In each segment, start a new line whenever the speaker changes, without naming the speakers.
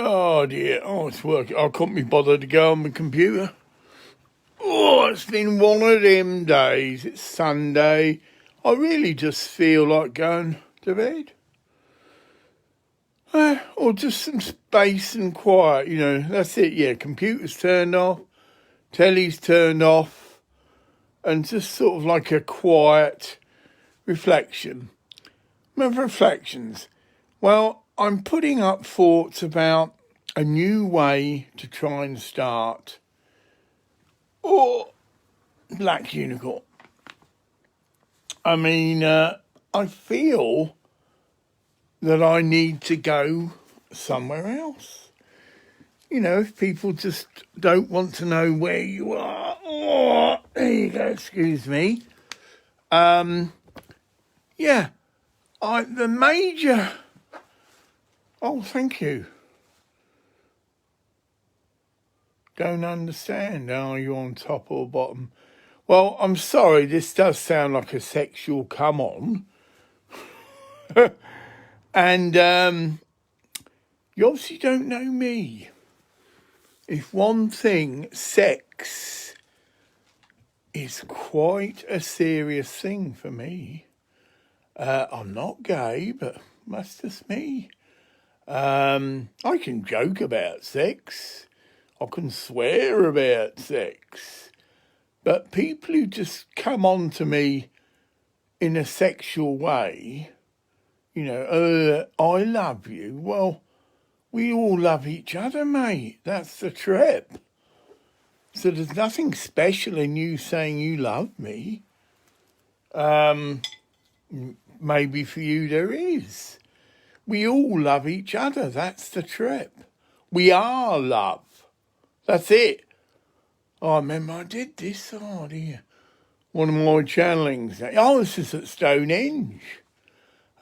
Oh dear, it's working. I couldn't be bothered to go on my computer. Oh, it's been one of them days. It's Sunday. I really just feel like going to bed. Or just some space and quiet, that's it, yeah. Computer's turned off, telly's turned off, and just sort of like a quiet reflection. My reflections. Well, I'm putting up thoughts about a new way to try and start. Black unicorn. I mean, I feel that I need to go somewhere else. If people just don't want to know where you are. There you go, excuse me. The major... Oh, thank you. Don't understand. Are you on top or bottom? Well, I'm sorry, this does sound like a sexual come-on. And you obviously don't know me. If one thing, sex is quite a serious thing for me. I'm not gay, but that's just me. I can joke about sex. I can swear about sex. But people who just come on to me in a sexual way, I love you. Well, we all love each other, mate. That's the trip. So there's nothing special in you saying you love me. Maybe for you there is. We all love each other. That's the trip. We are love. That's it. I remember I did this. Oh, dear. One of my channelings. Oh, this is at Stonehenge.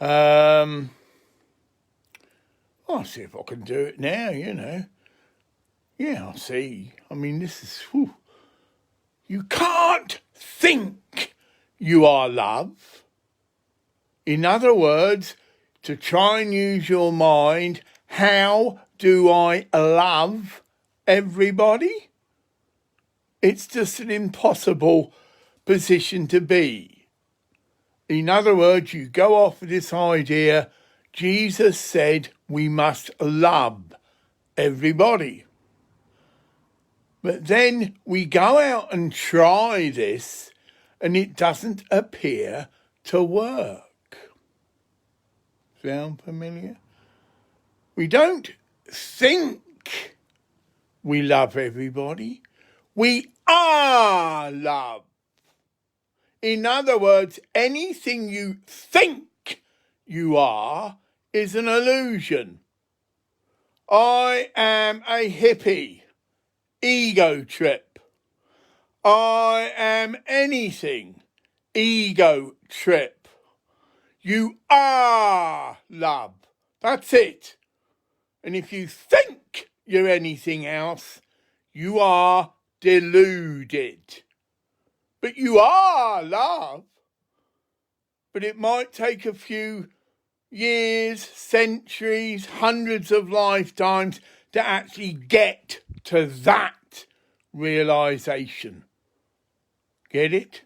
I'll see if I can do it now, Yeah, I'll see. I mean, this is... Whew. You can't think you are love. In other words... To try and use your mind, how do I love everybody? It's just an impossible position to be. In other words, you go off with this idea, Jesus said we must love everybody. But then we go out and try this, and it doesn't appear to work. Sound familiar? We don't think we love everybody. We are love. In other words, anything you think you are is an illusion. I am a hippie. Ego trip. I am anything. Ego trip. You are love. That's it. And if you think you're anything else, you are deluded. But you are love. But it might take a few years, centuries, hundreds of lifetimes to actually get to that realization. Get it?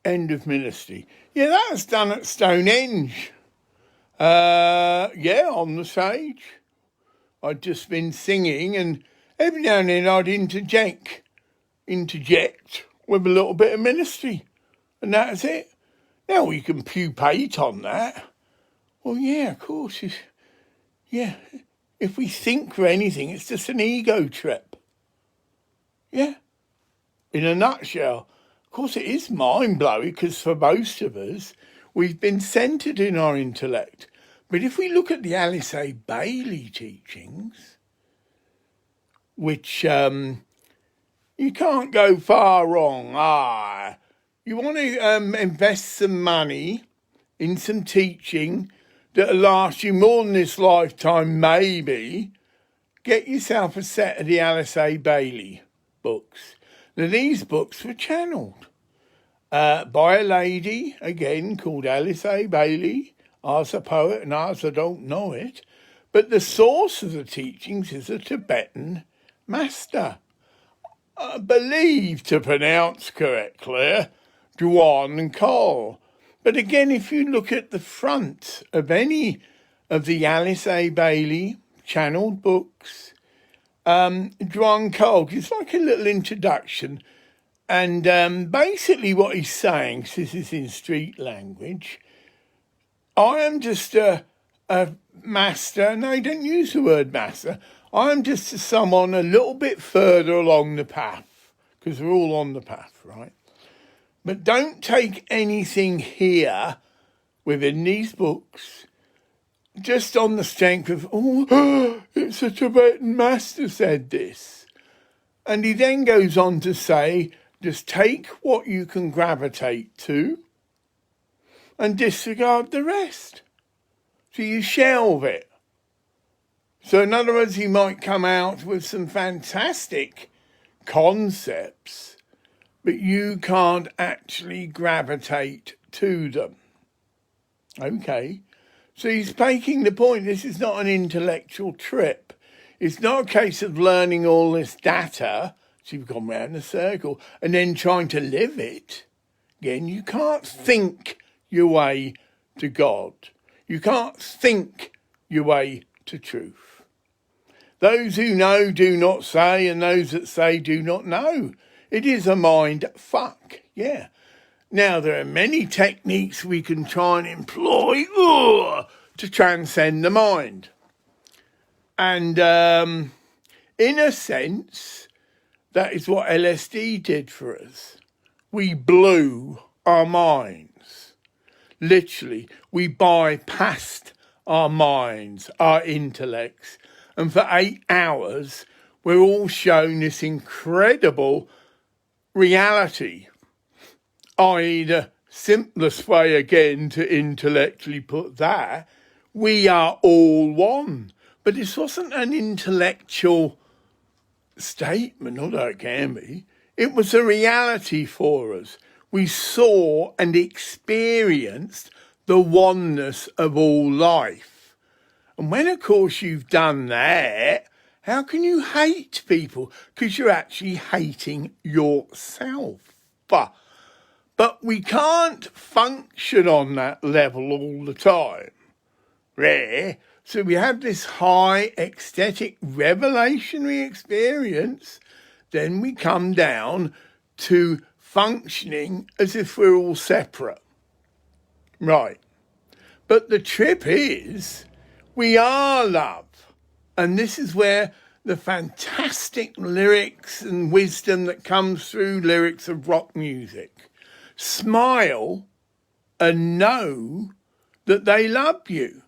End of ministry. Yeah, that was done at Stonehenge. On the stage. I'd just been singing, and every now and then I'd interject with a little bit of ministry. And that's it. Now we can pupate on that. Well, yeah, of course. If we think for anything, it's just an ego trip. Yeah. In a nutshell. Of course, it is mind-blowing because for most of us, we've been centred in our intellect. But if we look at the Alice A. Bailey teachings, which you can't go far wrong. You want to invest some money in some teaching that'll last you more than this lifetime, maybe, get yourself a set of the Alice A. Bailey books. Now, these books were channelled by a lady, again, called Alice A. Bailey. I's a poet and I's a don't know it. But the source of the teachings is a Tibetan master, believed to pronounce correctly, John Caddy. But again, if you look at the front of any of the Alice A. Bailey channeled books, John Caddy is like a little introduction. And basically what he's saying, so this is in street language, I am just a master. No, he don't use the word master. I am just someone a little bit further along the path, because we're all on the path, right? But don't take anything here within these books just on the strength of, oh, it's a Tibetan master said this. And he then goes on to say, just take what you can gravitate to and disregard the rest. So you shelve it. So in other words, he might come out with some fantastic concepts, but you can't actually gravitate to them. Okay, so he's making the point, this is not an intellectual trip. It's not a case of learning all this data, so you've gone round in a circle, and then trying to live it. Again, you can't think your way to God. You can't think your way to truth. Those who know do not say, and those that say do not know. It is a mind fuck, yeah. Now, there are many techniques we can try and employ to transcend the mind. And in a sense, that is what LSD did for us. We blew our minds. Literally, we bypassed our minds, our intellects. And for 8 hours, we're all shown this incredible reality, i.e. the simplest way again to intellectually put that, we are all one. But this wasn't an intellectual statement, although it can be. It was a reality for us. We saw and experienced the oneness of all life. And when, of course, you've done that, how can you hate people? Because you're actually hating yourself. But we can't function on that level all the time. Rare. So we have this high ecstatic revelationary experience. Then we come down to functioning as if we're all separate. Right. But the trip is, we are love. And this is where the fantastic lyrics and wisdom that comes through lyrics of rock music. Smile and know that they love you.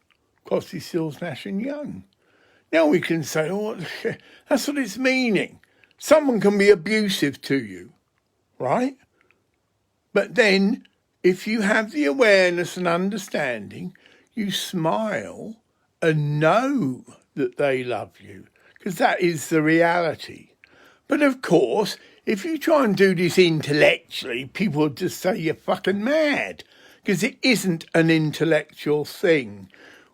Crosby, Stills, Nash and Young. Now we can say, oh, that's what it's meaning. Someone can be abusive to you, right? But then, if you have the awareness and understanding, you smile and know that they love you, because that is the reality. But of course, if you try and do this intellectually, people will just say you're fucking mad, because it isn't an intellectual thing.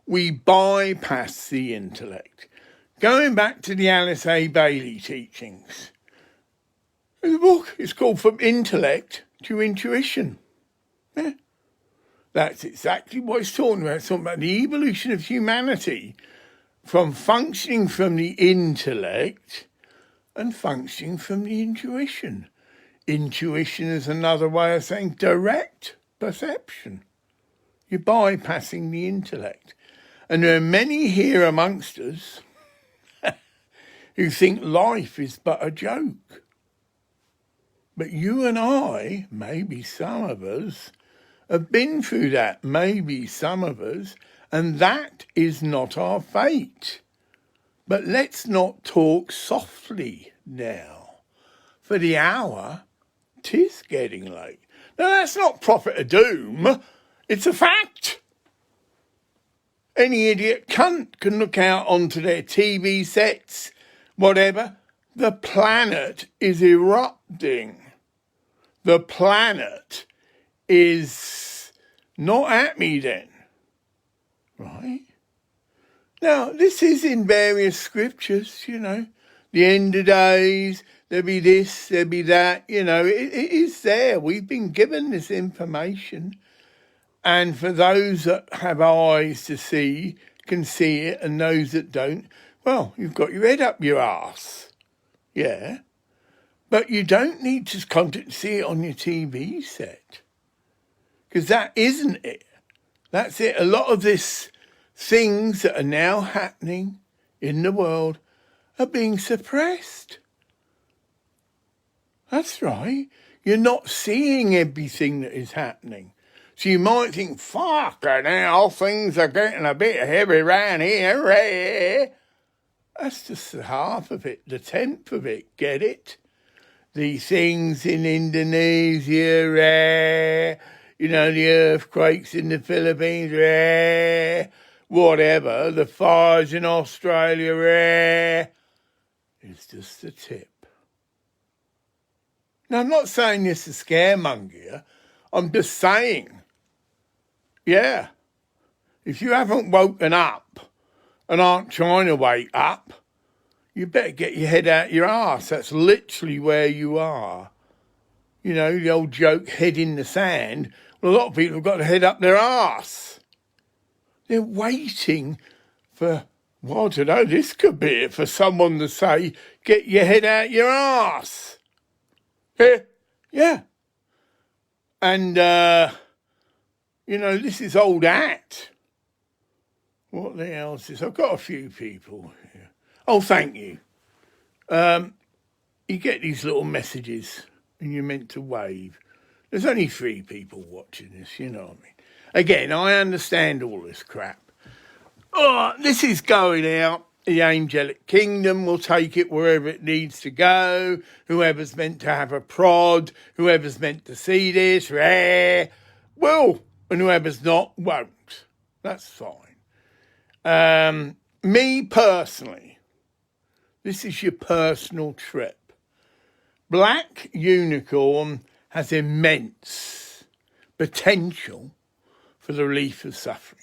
We bypass the intellect. Going back to the Alice A. Bailey teachings, the book is called From Intellect to Intuition. Yeah. That's exactly what it's talking about. It's talking about the evolution of humanity from functioning from the intellect and functioning from the intuition. Intuition is another way of saying direct perception. You're bypassing the intellect. And there are many here amongst us who think life is but a joke. But you and I, maybe some of us, have been through that, maybe some of us, and that is not our fate. But let's not talk softly now, for the hour 'tis getting late. Now that's not prophet of doom, it's a fact. Any idiot cunt can look out onto their TV sets, whatever. The planet is erupting. The planet is not at me then, right? Now, this is in various scriptures, you know. The end of days, there'll be this, there'll be that, you know. It is there. We've been given this information. And for those that have eyes to see, can see it, and those that don't, well, you've got your head up your arse. Yeah. But you don't need to come to see it on your TV set. Because that isn't it. That's it. A lot of this things that are now happening in the world are being suppressed. That's right. You're not seeing everything that is happening. So you might think, fuck, now things are getting a bit heavy around here. That's just the half of it, the tenth of it, get it? The things in Indonesia, you know, the earthquakes in the Philippines, whatever, the fires in Australia, it's just the tip. Now, I'm not saying this to scaremonger you. I'm just saying, yeah, if you haven't woken up and aren't trying to wake up, you better get your head out your arse. That's literally where you are. You know, the old joke, head in the sand. Well, a lot of people have got to head up their arse. They're waiting for, well, I don't know, this could be it, for someone to say, get your head out your arse. Yeah. And, you know, this is old hat. What the hell is this? I've got a few people here. Oh, thank you. You get these little messages and you're meant to wave. There's only 3 people watching this, you know what I mean? Again, I understand all this crap. Oh, this is going out. The angelic kingdom will take it wherever it needs to go. Whoever's meant to have a prod, whoever's meant to see this, will. And whoever's not, won't. That's fine. Me personally, this is your personal trip. Black unicorn has immense potential for the relief of suffering.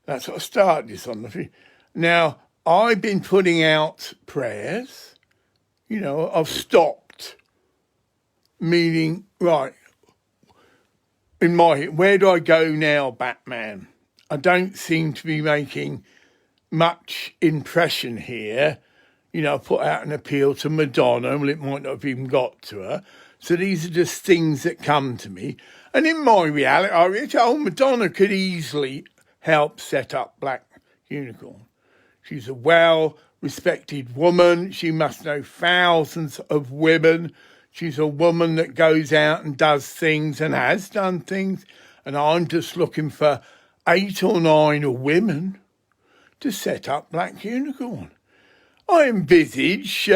That's what I started this on. Now, I've been putting out prayers. You know, I've stopped. Meaning, right, in my, where do I go now, Batman? I don't seem to be making much impression here. You know, I put out an appeal to Maddona. Well, it might not have even got to her. So these are just things that come to me. And in my reality, I realize, Maddona could easily help set up Black Unicorn. She's a well-respected woman. She must know thousands of women. She's a woman that goes out and does things and has done things. And I'm just looking for 8 or 9 women to set up Black Unicorn. I envisage,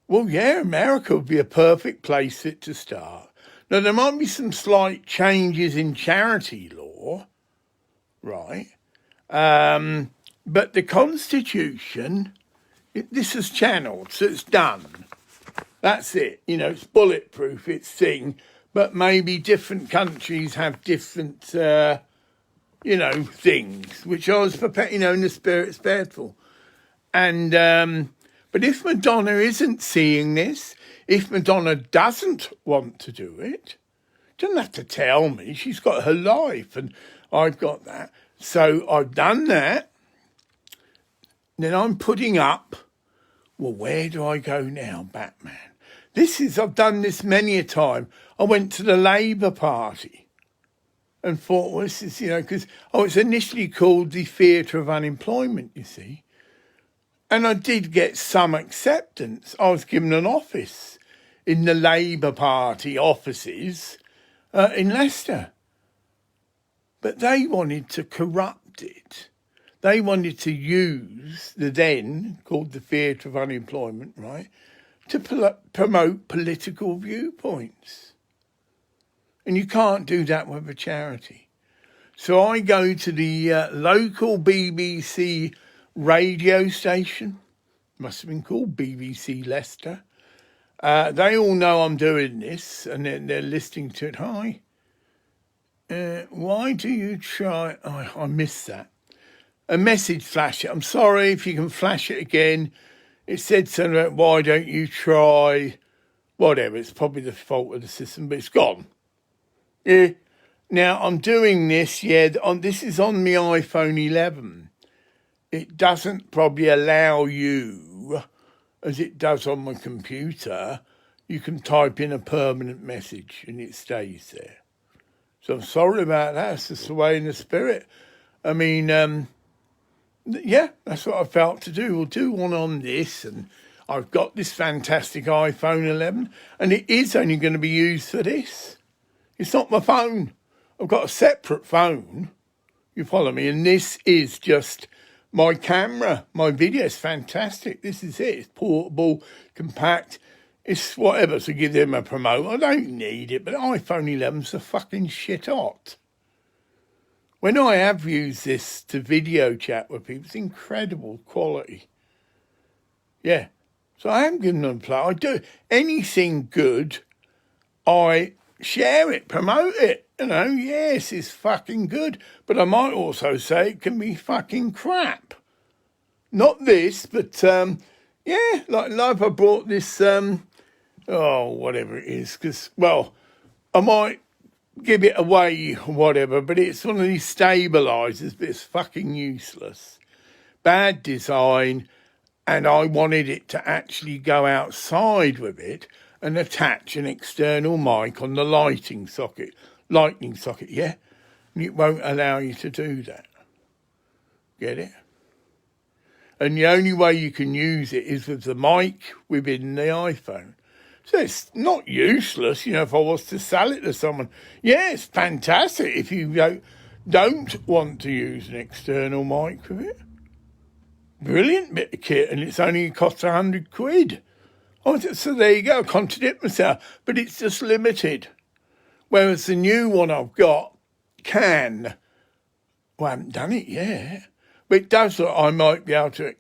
America would be a perfect place for it to start. Now, there might be some slight changes in charity law, right? But the Constitution, this is channeled, so it's done. That's it. You know, it's bulletproof, it's thing. But maybe different countries have different, things, which I was prepared, in the spirit sparedful. And, but if Maddona isn't seeing this, if Maddona doesn't want to do it, doesn't have to tell me. She's got her life and I've got that. So I've done that. Then I'm putting up, well, where do I go now, Batman? I've done this many a time. I went to the Labour Party and thought, well, this is, because, it's initially called the Theatre of Unemployment, you see. And I did get some acceptance. I was given an office in the Labour Party offices in Leicester. But they wanted to corrupt it. They wanted to use the then called the Theatre of Unemployment, right, to promote political viewpoints. And you can't do that with a charity. So I go to the local BBC radio station, must have been called BBC Leicester. They all know I'm doing this and they're listening to it. Hi. Why do you try... I missed that. a message flash it. I'm sorry if you can flash it again. It said something about why don't you try whatever. It's probably the fault of the system, but it's gone. Yeah. Now I'm doing this. Yeah, this is on the iPhone 11. It doesn't probably allow you, as it does on my computer. You can type in a permanent message and it stays there. So I'm sorry about that. It's just the way in the spirit. I mean, yeah, that's what I felt to do. We'll do one on this, and I've got this fantastic iPhone 11, and it is only going to be used for this. It's not my phone. I've got a separate phone. You follow me? And this is just my camera. My video is fantastic. This is it. It's portable, compact. It's whatever to give them a promote. I don't need it, but iPhone 11's a fucking shit hot. When I have used this to video chat with people, it's incredible quality. Yeah. So I am giving them a play. I do anything good, I share it, promote it. You know, yes, it's fucking good. But I might also say it can be fucking crap. Not this, but yeah, like I brought this, whatever it is, because, well, I might give it away, whatever, but it's one of these stabilisers, but it's fucking useless. Bad design, and I wanted it to actually go outside with it and attach an external mic on the lightning socket, yeah? And it won't allow you to do that. Get it? And the only way you can use it is with the mic within the iPhone. So it's not useless, you know, if I was to sell it to someone. Yeah, it's fantastic if you don't want to use an external mic with it. Brilliant bit of kit, and it's only cost £100. Oh, so there you go, I contradict myself, but it's just limited. Whereas the new one I've got I haven't done it yet, but it does look I might be able to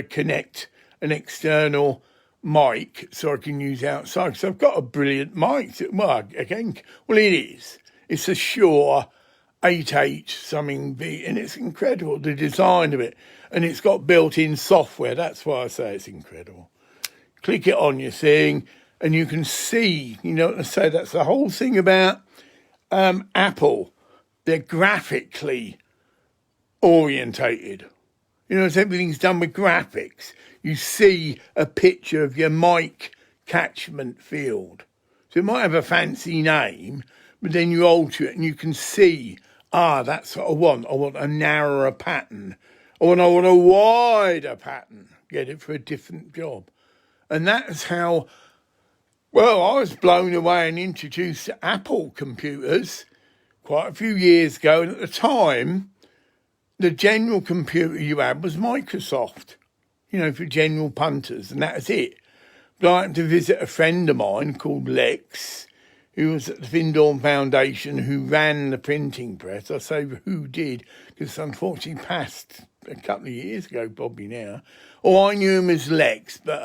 connect an external mic so I can use outside. So I've got a brilliant mic. Well, again, it is. It's a Shure 8H something B, and it's incredible, the design of it. And it's got built-in software. That's why I say it's incredible. Click it on your thing, and you can see, you know what I say, that's the whole thing about Apple. They're graphically orientated. You know, everything's done with graphics. You see a picture of your mic catchment field. So it might have a fancy name, but then you alter it and you can see, that's what I want. I want a narrower pattern. Or I want a wider pattern. Get it for a different job. And that's how, well, I was blown away and introduced to Apple computers quite a few years ago. And at the time, the general computer you had was Microsoft, you know, for general punters, and that was it. But I had to visit a friend of mine called Lex, who was at the Findhorn Foundation, who ran the printing press. I say who did, because unfortunately passed a couple of years ago, probably now. Oh, I knew him as Lex, but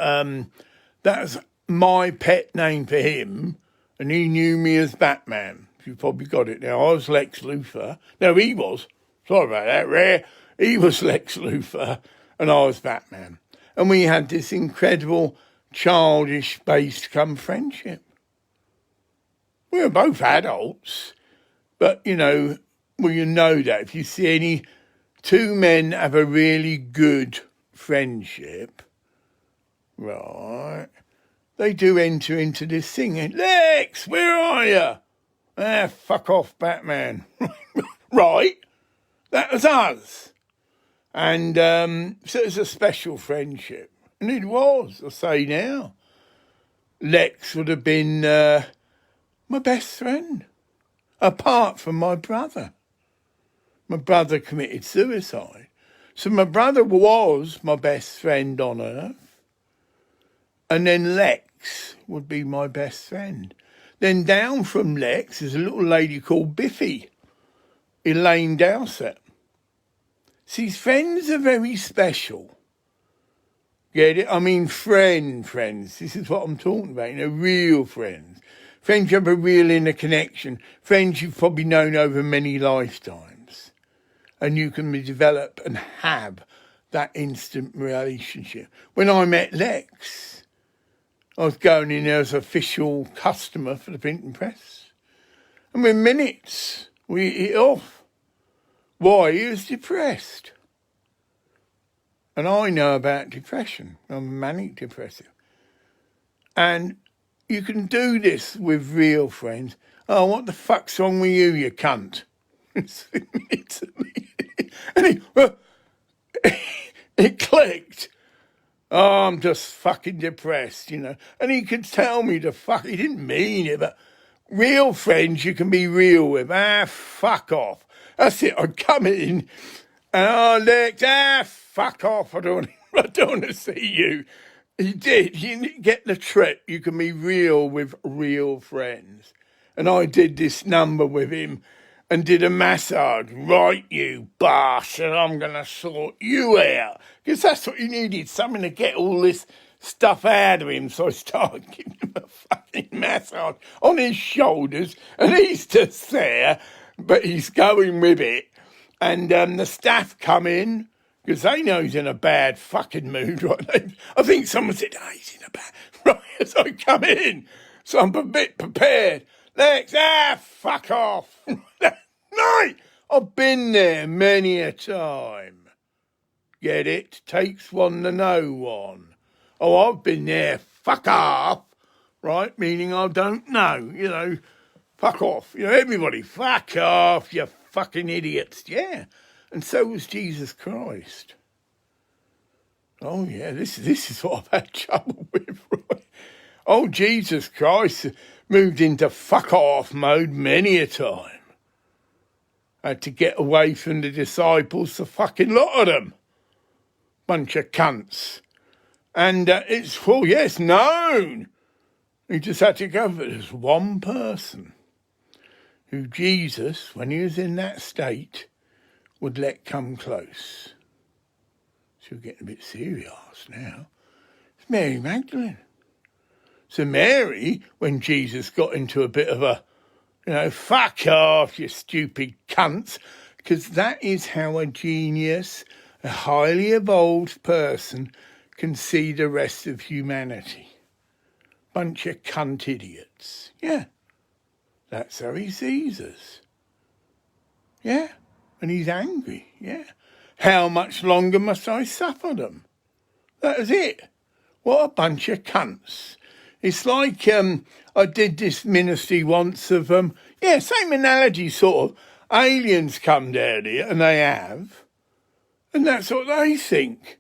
that was my pet name for him, and he knew me as Batman. You've probably got it now. I was Lex Luthor. No, he was. Sorry about that, Rare. He was Lex Luthor, and I was Batman. And we had this incredible childish-based friendship. We were both adults, but, you know, well, you know that if you see any two men have a really good friendship, right, they do enter into this thing. Lex, where are you? Fuck off, Batman. Right, that was us. And so it was a special friendship. And it was, I say now. Lex would have been my best friend, apart from my brother. My brother committed suicide. So my brother was my best friend on earth. And then Lex would be my best friend. Then down from Lex is a little lady called Biffy, Elaine Dowsett. See, friends are very special. Get it? I mean, friends. This is what I'm talking about, you know, real friends. Friends you have a real inner connection. Friends you've probably known over many lifetimes. and you can develop and have that instant relationship. When I met Lex, I was going in there as official customer for the printing press, and within minutes we hit it off. Why? He was depressed. And I know about depression. I'm manic depressive. And you can do this with real friends. Oh, what the fuck's wrong with you, you cunt? And it clicked. Oh, I'm just fucking depressed, you know. And he could tell me to fuck. He didn't mean it, but real friends you can be real with. Fuck off. That's it. I'd come in and, oh, Lex, fuck off. I don't want to see you. He did. You get the trick. You can be real with real friends. And I did this number with him and did a massage. Right, you bastard, I'm going to sort you out. Because that's what he needed, something to get all this stuff out of him. So I started giving him a fucking massage on his shoulders. And he's just there, but he's going with it. And the staff come in, because they know he's in a bad fucking mood, right? I think someone said, oh, he's in a bad... Right, so I come in. So I'm a bit prepared. Lex, fuck off. No, I've been there many a time. Get it? Takes one to know one. Oh, I've been there, fuck off, right? Meaning I don't know, you know, fuck off. You know, everybody, fuck off, you fucking idiots. Yeah, and so was Jesus Christ. Oh, yeah, this is what I've had trouble with, right? Oh, Jesus Christ moved into fuck off mode many a time. Had to get away from the disciples, the fucking lot of them. Bunch of cunts. And it's known. He just had to go, but there's one person who Jesus, when he was in that state, would let come close. So we're getting a bit serious now. It's Mary Magdalene. So Mary, when Jesus got into a bit of a, you know, fuck off, you stupid cunts, because that is how a genius, a highly evolved person can see the rest of humanity. Bunch of cunt idiots. Yeah, that's how he sees us. Yeah, and he's angry. Yeah. How much longer must I suffer them? That is it. What a bunch of cunts. It's like I did this ministry once of, same analogy sort of. Aliens come down here, and they have, and that's what they think.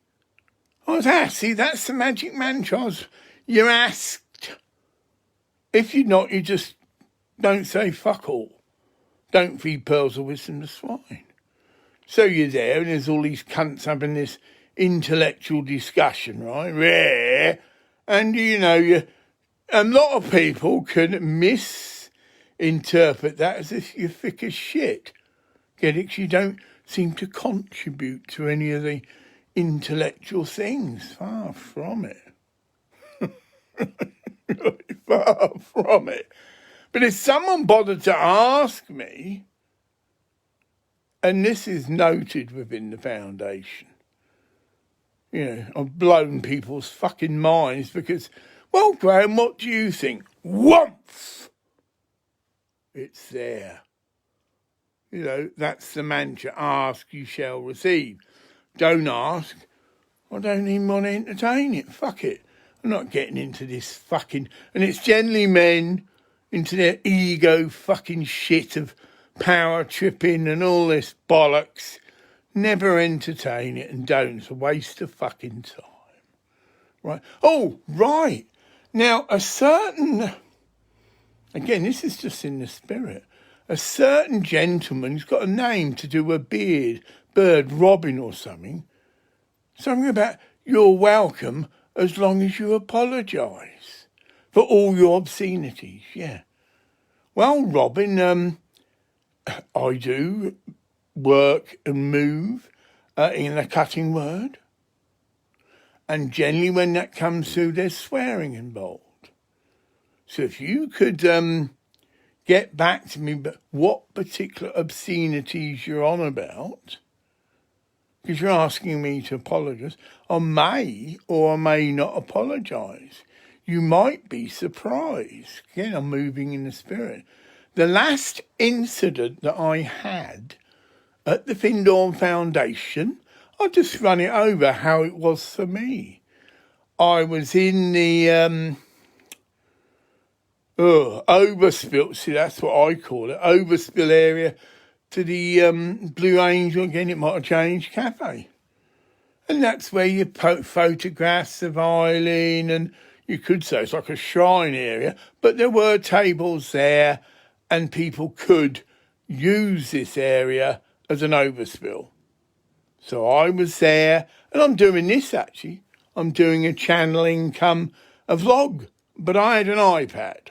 See, that's the magic mantra. You're asked. If you're not, you just don't say fuck all. Don't feed pearls of wisdom to swine. So you're there, and there's all these cunts having this intellectual discussion, right? Yeah. And, you know, a lot of people can misinterpret that as if you're thick as shit. Get it? 'Cause you don't seem to contribute to any of the intellectual things. Far from it. Far from it. But if someone bothered to ask me, and this is noted within the foundation, you know, I've blown people's fucking minds because, well, Graham, what do you think? Whoomph! It's there. You know, that's the mantra. Ask, you shall receive. Don't ask. I don't even want to entertain it. Fuck it. I'm not getting into this fucking... And it's generally men into their ego fucking shit of power tripping and all this bollocks. Never entertain it and don't. It's a waste of fucking time. Right. Oh, right. Now, a certain... Again, this is just in the spirit. A certain gentleman who's got a name to do a bird robin or something. Something about you're welcome as long as you apologise for all your obscenities. Yeah. Well, Robin, I do work and move in a cutting word. And generally when that comes through, there's swearing involved. So if you could get back to me, but what particular obscenities you're on about, because you're asking me to apologise. I may or I may not apologise. You might be surprised. Again, I'm moving in the spirit. The last incident that I had at the Findhorn Foundation, I'll just run it over how it was for me. I was in the overspill, see, that's what I call it, overspill area to the Blue Angel, again, it might have changed, cafe. And that's where you photographs of Eileen, and you could say it's like a shrine area, but there were tables there and people could use this area as an overspill. So I was there, and I'm doing this actually. I'm doing a channeling a vlog, but I had an iPad.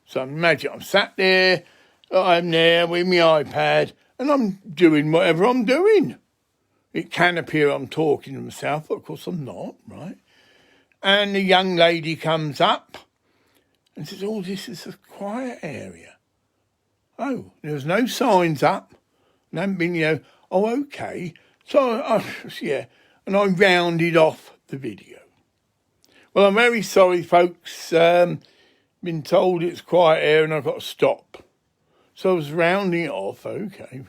So imagine I'm sat there, I'm there with my iPad, and I'm doing whatever I'm doing. It can appear I'm talking to myself, but of course I'm not, right? And the young lady comes up and says, oh, this is a quiet area. Oh, there was no signs up. There hadn't been, oh, okay. So, yeah, and I rounded off the video. Well, I'm very sorry, folks. Been told it's quiet area and I've got to stop. So I was rounding it off, okay,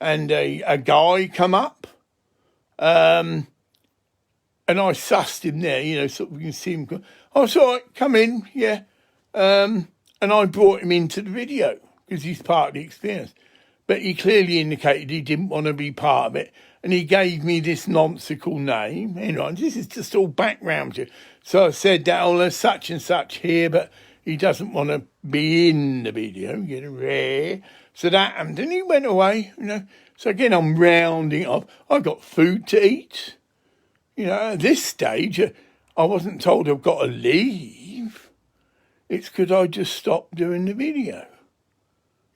and a guy come up, and I sussed him there, so we can see him. Oh, it's all right, come in, yeah. And I brought him into the video because he's part of the experience. But he clearly indicated he didn't want to be part of it. And he gave me this nonsensical name. Anyway, this is just all background to it. So I said that, oh, there's such and such here, but he doesn't want to be in the video. Get a rare. So that happened. And he went away, So again, I'm rounding off. I've got food to eat. At this stage, I wasn't told I've got to leave. It's because I just stopped doing the video.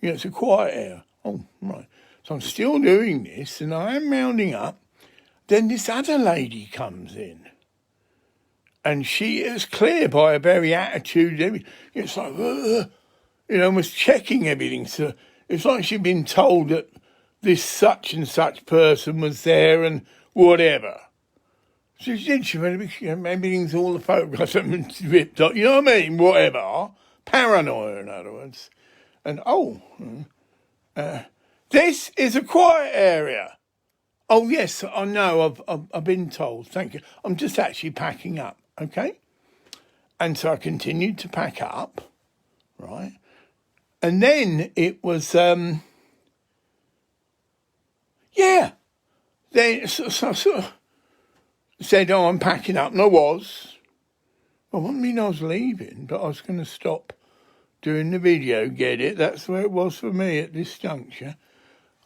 It's a quiet area. Oh, right. So I'm still doing this, and I am rounding up. Then this other lady comes in. And she is clear by her very attitude. It's like, was checking everything. So it's like she'd been told that this such and such person was there and whatever. So she went, everything's all the photographs have been ripped up. You know what I mean? Whatever. Paranoia, in other words. And, this is a quiet area. Oh, yes, I know, I've been told. Thank you. I'm just actually packing up, okay? And so I continued to pack up, right? And then it was, Then, so said, oh, I'm packing up, and I was. I wouldn't mean I was leaving, but I was going to stop doing the video, get it? That's where it was for me at this juncture.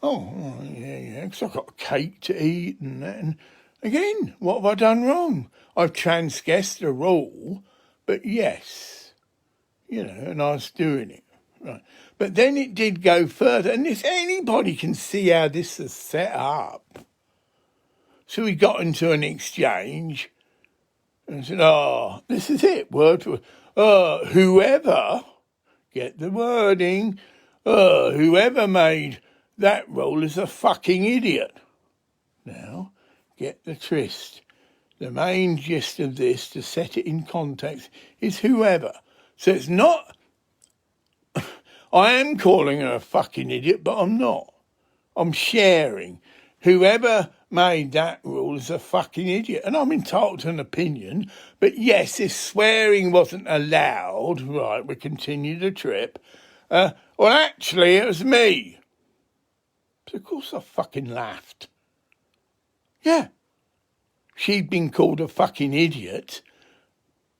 Oh, yeah, because I've got a cake to eat and that. And again, what have I done wrong? I've transgressed a rule, but yes, and I was doing it. Right. But then it did go further, and anybody can see how this is set up. So we got into an exchange and said, oh, this is it, word for word. Whoever, get the wording, whoever made that rule is a fucking idiot. Now, get the twist. The main gist of this, to set it in context, is whoever. So it's not, I am calling her a fucking idiot, but I'm not. I'm sharing. Whoever made that rule is a fucking idiot. And I'm entitled to an opinion. But yes, if swearing wasn't allowed, right, we continue the trip. Well, actually, it was me. So of course I fucking laughed. Yeah. She'd been called a fucking idiot,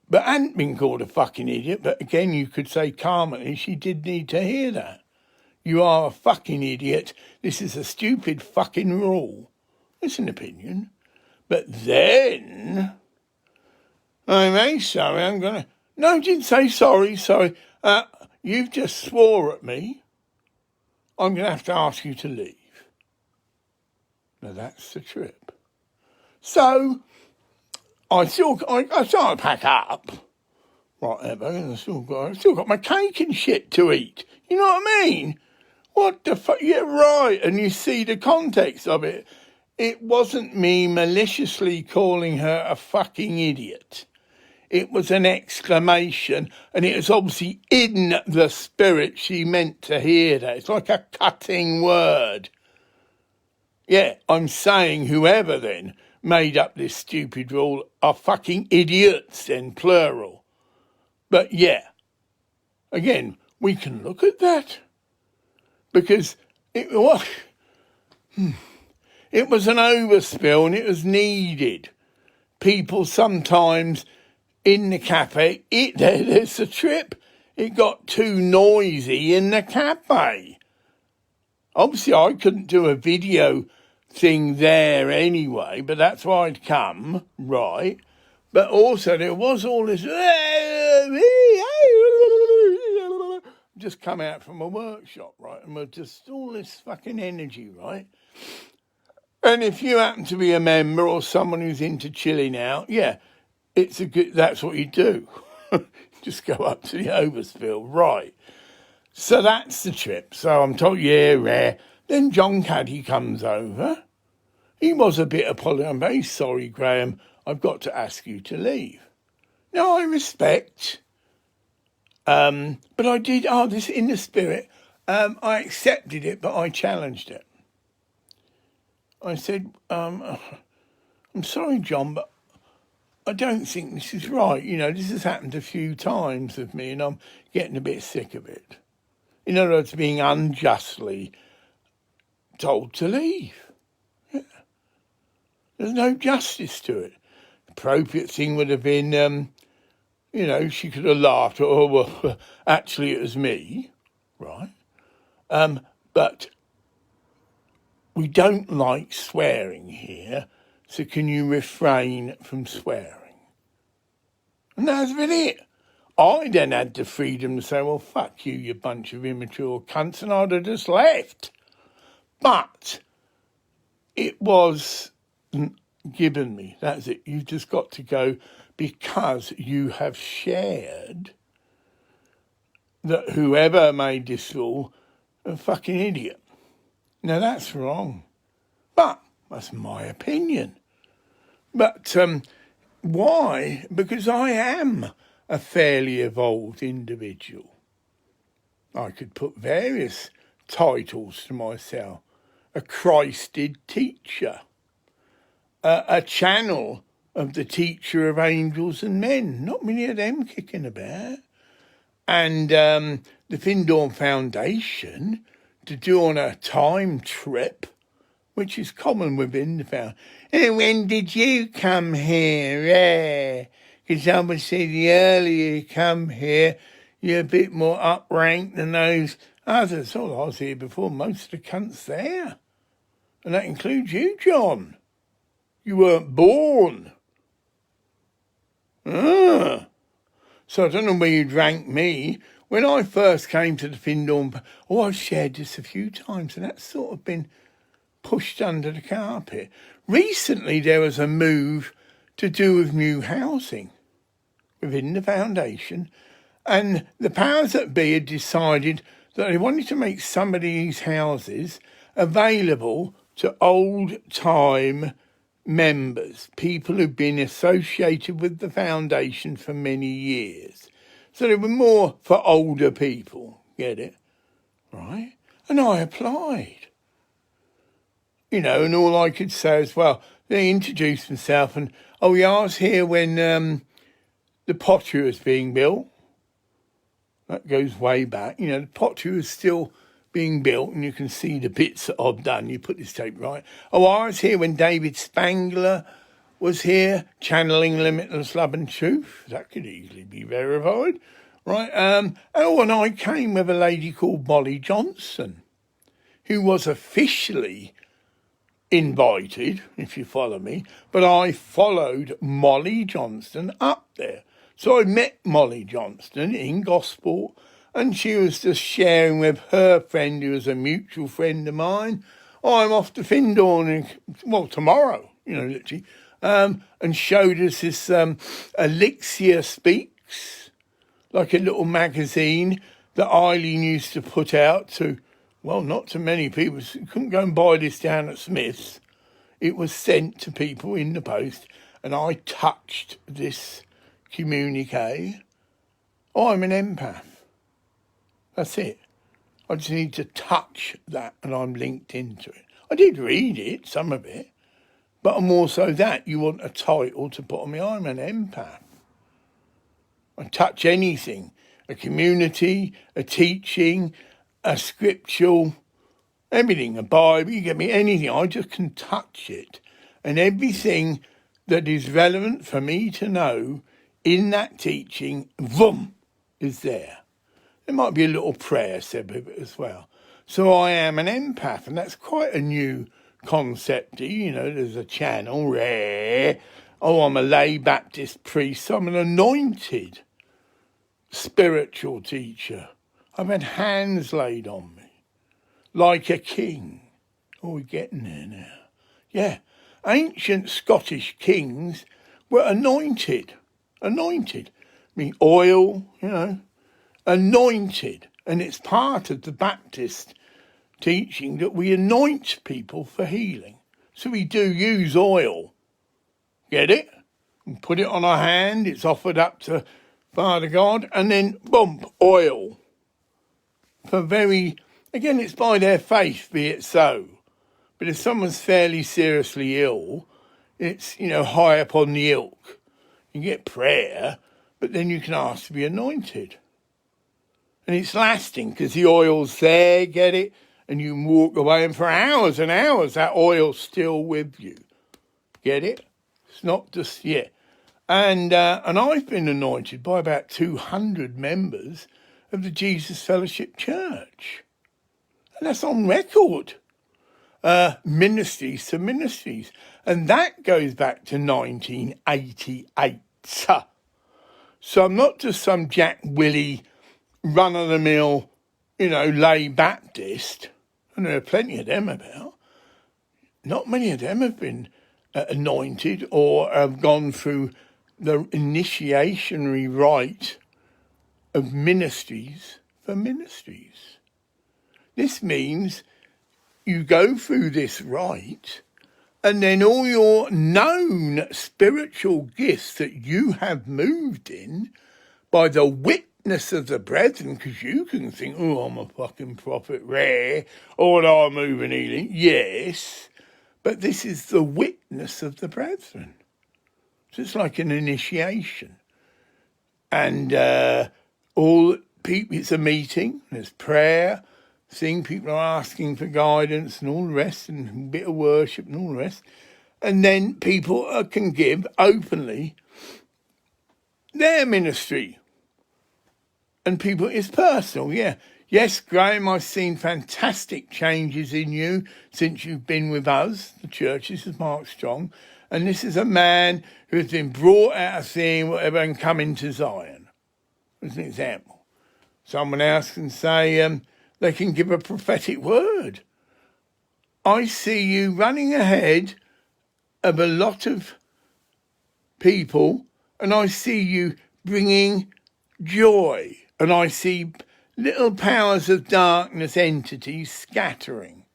but hadn't been called a fucking idiot. But again, you could say calmly, she did need to hear that. You are a fucking idiot. This is a stupid fucking rule. It's an opinion. But then, I'm very sorry, No, I didn't say sorry. You've just swore at me. I'm going to have to ask you to leave. Now, that's the trip. So, I started to pack up. Whatever, and I still got my cake and shit to eat. You know what I mean? What the fuck? Yeah, right. And you see the context of it. it wasn't me maliciously calling her a fucking idiot. It was an exclamation, and it was obviously in the spirit she meant to hear that. It's like a cutting word. Yeah, I'm saying whoever then made up this stupid rule are fucking idiots in plural. But yeah, again, we can look at that. Because it was an overspill and it was needed. People sometimes in the cafe, there's a trip. It got too noisy in the cafe. Obviously, I couldn't do a video thing there anyway, but that's why I'd come, right? But also, there was all this just come out from a workshop, right? And we're just all this fucking energy, right? And if you happen to be a member or someone who's into chilling out, yeah, that's what you do. Just go up to the overspill, right? So that's the trip. So I'm told, yeah, rare. Then John Caddy comes over. He was a bit apologetic. I'm very sorry, Graham. I've got to ask you to leave. No, I respect. But I did, this in the spirit. I accepted it, but I challenged it. I said, I'm sorry, John, but I don't think this is right. You know, this has happened a few times with me and I'm getting a bit sick of it. In other words, being unjustly told to leave. Yeah. There's no justice to it. The appropriate thing would have been, she could have laughed, well, actually it was me, right? But we don't like swearing here, so can you refrain from swearing? And that's been it. I then had the freedom to say, well, fuck you, you bunch of immature cunts, and I'd have just left. But it was given me. That's it. You've just got to go because you have shared that whoever made this rule, a fucking idiot. Now, that's wrong. But that's my opinion. But why? Because I am a fairly evolved individual. I could put various titles to myself. A Christed teacher. A channel of the teacher of angels and men. Not many of them kicking about. And the Findhorn Foundation to do on a time trip, which is common within the foundation. And when did you come here? Because someone said the earlier you come here, you're a bit more upranked than those others. Oh, I was here before most of the cunts there. And that includes you, John. You weren't born. So I don't know where you'd rank me. When I first came to the Findhorn, I've shared this a few times, and that's sort of been pushed under the carpet. Recently, there was a move to do with new housing within the foundation, and the powers that be had decided that they wanted to make some of these houses available to old-time members, people who've been associated with the foundation for many years. So they were more for older people, get it? Right? And I applied. And all I could say is, well, they introduced themselves and, I was here when the pottery was being built. That goes way back. The pottery was still being built and you can see the bits that I've done. You put this tape right. I was here when David Spangler was here, channeling limitless love and truth. That could easily be verified, right? And I came with a lady called Molly Johnson, who was officially invited, if you follow me, but I followed Molly Johnston up there. So I met Molly Johnston in Gosport, and she was just sharing with her friend, who was a mutual friend of mine, I'm off to Findhorn, tomorrow, literally, and showed us this Elixir Speaks, like a little magazine that Eileen used to put out to, not to many people. You couldn't go and buy this down at Smith's. it was sent to people in the post, and I touched this communique. I'm an empath. That's it. I just need to touch that, and I'm linked into it. I did read it, some of it, but I'm also that. You want a title to put on me. I'm an empath. I touch anything, a community, a teaching, a scriptural, everything, a Bible, you get me, anything. I just can touch it. And everything that is relevant for me to know in that teaching, boom, is there. There might be a little prayer said with it as well. So I am an empath, and that's quite a new concept. You know, there's a channel, rare. Oh, I'm a lay Baptist priest. I'm an anointed spiritual teacher. I've had hands laid on me like a king. Oh, we're getting there now. Yeah, ancient Scottish kings were anointed. I mean, oil, you know, anointed. And it's part of the Baptist teaching that we anoint people for healing. So we do use oil. Get it? And put it on our hand. It's offered up to Father God. And then, boom, oil. Again, it's by their faith, be it so. But if someone's fairly seriously ill, it's, you know, high up on the ilk. You get prayer, but then you can ask to be anointed. And it's lasting because the oil's there, get it? And you can walk away, and for hours and hours that oil's still with you. Get it? It's not just, yeah. And I've been anointed by about 200 members of the Jesus Fellowship Church. And that's on record. Ministries to ministries. And that goes back to 1988. So I'm not just some Jack Willie, run-of-the-mill, you know, lay Baptist. And there are plenty of them about. Not many of them have been anointed or have gone through the initiationary rite of ministries for ministries. This means you go through this rite, and then all your known spiritual gifts that you have moved in by the witness of the brethren, because you can think, oh, I'm a fucking prophet, rare, or I'm moving healing. Yes, but this is the witness of the brethren. So it's like an initiation. And all people, it's a meeting, there's prayer, people are asking for guidance and all the rest, and a bit of worship and all the rest. And then people can give openly their ministry. And people, it's personal, yeah. Yes, Graham, I've seen fantastic changes in you since you've been with us, the church. This is Mark Strong. And this is a man who has been brought out of sin, whatever, and come into Zion. As an example. Someone else can say, they can give a prophetic word. I see you running ahead of a lot of people, and I see you bringing joy, and I see little powers of darkness entities scattering,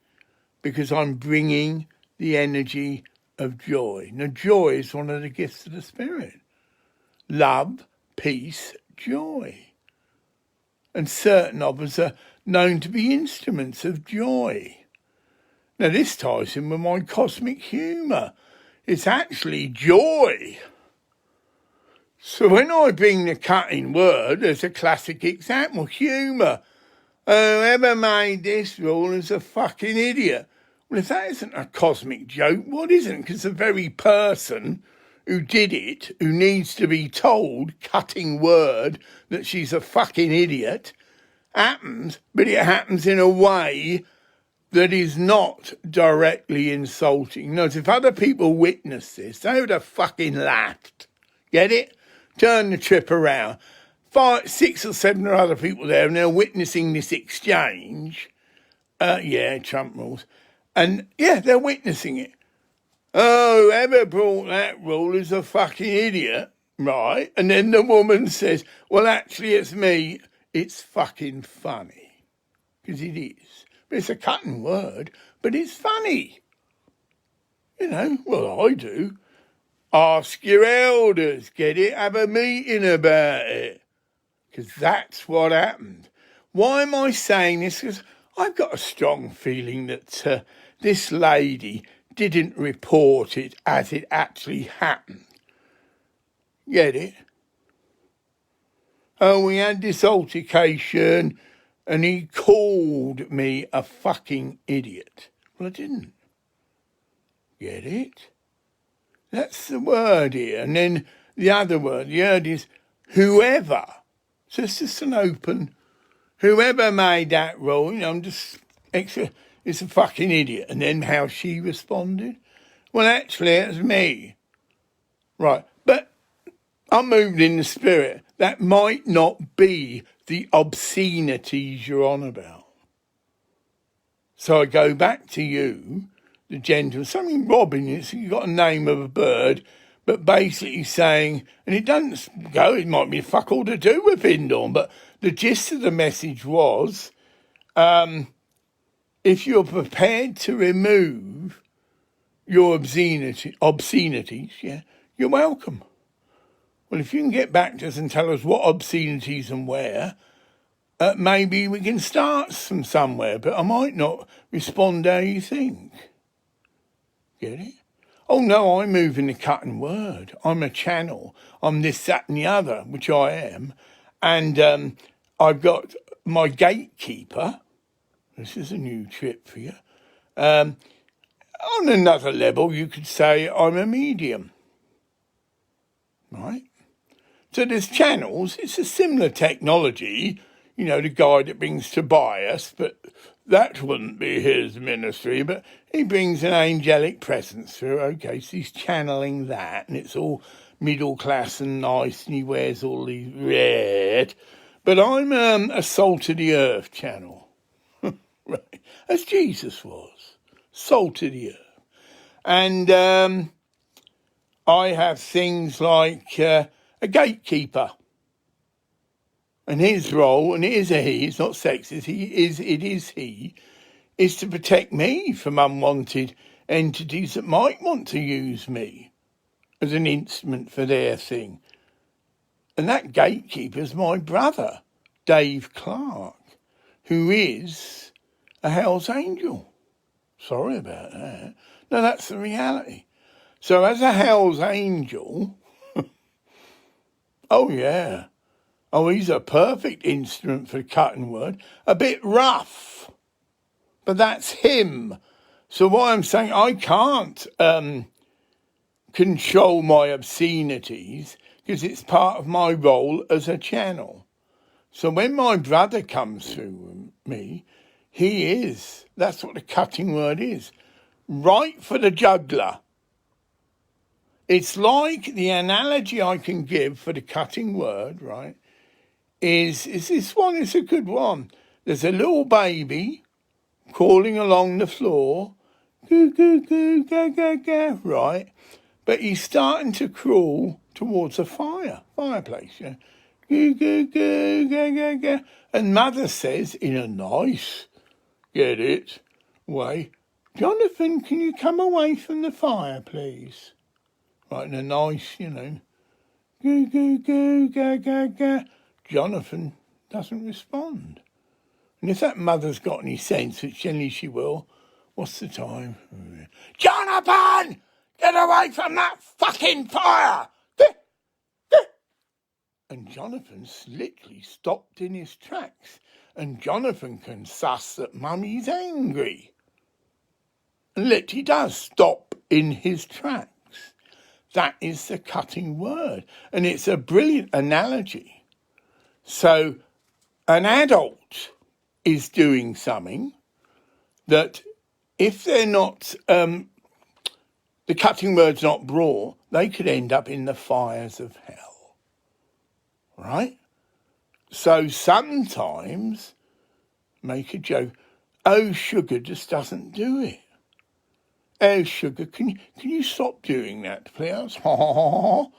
because I'm bringing the energy of joy. Now, joy is one of the gifts of the Spirit. Love, peace, joy. And certain of us are known to be instruments of joy. Now, this ties in with my cosmic humour. It's actually joy. So when I bring the cutting word, there's a classic example, humour. Whoever made this rule is a fucking idiot. Well, if that isn't a cosmic joke, what isn't? Because the very person who did it, who needs to be told, cutting word, that she's a fucking idiot, happens, but it happens in a way that is not directly insulting. Notice, if other people witness this, they would have fucking laughed. Get it? Turn the trip around. 5, 6 or 7 other people there, and they're witnessing this exchange. Trump rules. And, yeah, they're witnessing it. Oh, whoever brought that rule is a fucking idiot, right? And then the woman says, well, actually, it's me. It's fucking funny. Because it is. But it's a cutting word, but it's funny. You know, well, I do. Ask your elders, get it? Have a meeting about it. Because that's what happened. Why am I saying this? Because I've got a strong feeling that this lady didn't report it as it actually happened. Get it? Oh, we had this altercation and he called me a fucking idiot. Well, I didn't. Get it? That's the word here. And then the other word, the word is whoever. So it's just an open, whoever made that rule, you know, it's a fucking idiot. And then how she responded? Well, actually, it's me. Right. But I'm moved in the spirit. That might not be the obscenities you're on about. So I go back to you, the gentleman, something Robin, you've got a name of a bird, but basically saying, and it doesn't go, it might be fuck all to do with Findhorn, but the gist of the message was, if you're prepared to remove your obscenities, yeah, you're welcome. Well, if you can get back to us and tell us what obscenities and where, maybe we can start from somewhere, but I might not respond how you think. Get it? Oh, no, I'm moving the cutting word. I'm a channel. I'm this, that and the other, which I am. And I've got my gatekeeper. This is a new trip for you. On another level, you could say I'm a medium. Right? So there's channels. It's a similar technology. You know, the guy that brings Tobias, but that wouldn't be his ministry, but he brings an angelic presence through. Okay, so he's channeling that, and it's all middle class and nice, and he wears all these red. But I'm a salt of the earth channel, right? As Jesus was, salt of the earth. And I have things like a gatekeeper. And his role, and it is a he, it's not sexist, it is he, is to protect me from unwanted entities that might want to use me as an instrument for their thing. And that gatekeeper's my brother, Dave Clark, who is a Hell's Angel. Sorry about that. No, that's the reality. So as a Hell's Angel, oh yeah, oh, he's a perfect instrument for the cutting word. A bit rough, but that's him. So what I'm saying, I can't control my obscenities because it's part of my role as a channel. So when my brother comes through me, that's what the cutting word is, right for the juggler. It's like the analogy I can give for the cutting word, right? Is this one is a good one. There's a little baby crawling along the floor, goo, goo, goo, ga, ga, ga, right? But he's starting to crawl towards a fireplace, yeah? Goo, goo, goo, ga, ga, ga. And mother says, in a nice, get it, way, Jonathan, can you come away from the fire, please? Right, in a nice, you know, goo, goo, goo, ga, ga, ga. Jonathan doesn't respond. And if that mother's got any sense, which generally she will, what's the time? Jonathan! Get away from that fucking fire! And Jonathan's literally stopped in his tracks. And Jonathan can suss that Mummy's angry. And literally does stop in his tracks. That is the cutting word. And it's a brilliant analogy. So an adult is doing something that if they're not, the cutting word's not brought, they could end up in the fires of hell. Right? So sometimes make a joke, oh, sugar just doesn't do it. Oh, sugar, can you stop doing that, please? No,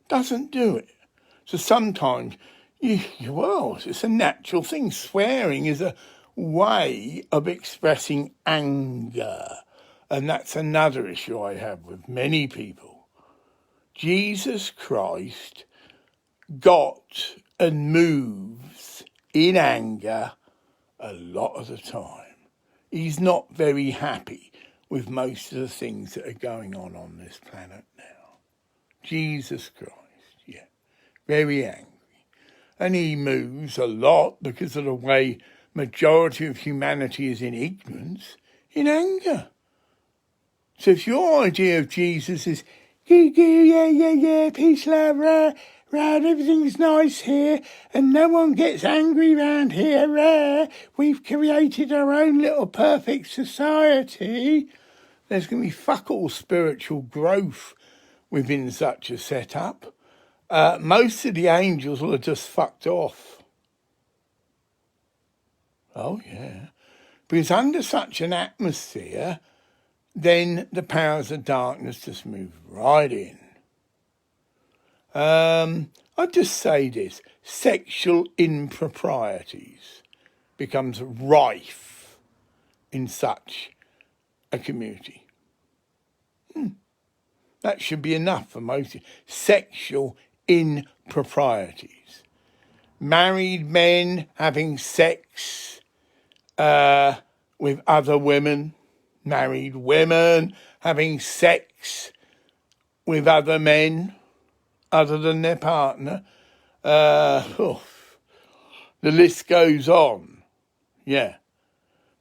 doesn't do it. So sometimes, well, it's a natural thing. Swearing is a way of expressing anger, And that's another issue I have with many people. Jesus Christ got and moves in anger a lot of the time. He's not very happy with most of the things that are going on this planet now. Jesus Christ, yeah, very angry. And he moves a lot because of the way majority of humanity is in ignorance, in anger. So if your idea of Jesus is, yeah, peace, love, right, everything's nice here, and no one gets angry round here, we've created our own little perfect society, there's going to be fuck all spiritual growth within such a setup. Most of the angels will have just fucked off. Oh, yeah. Because under such an atmosphere, then the powers of darkness just move right in. I'd just say this. Sexual improprieties becomes rife in such a community. That should be enough for most. Sexual improprieties. Married men having sex with other women. Married women having sex with other men other than their partner. The list goes on. Yeah.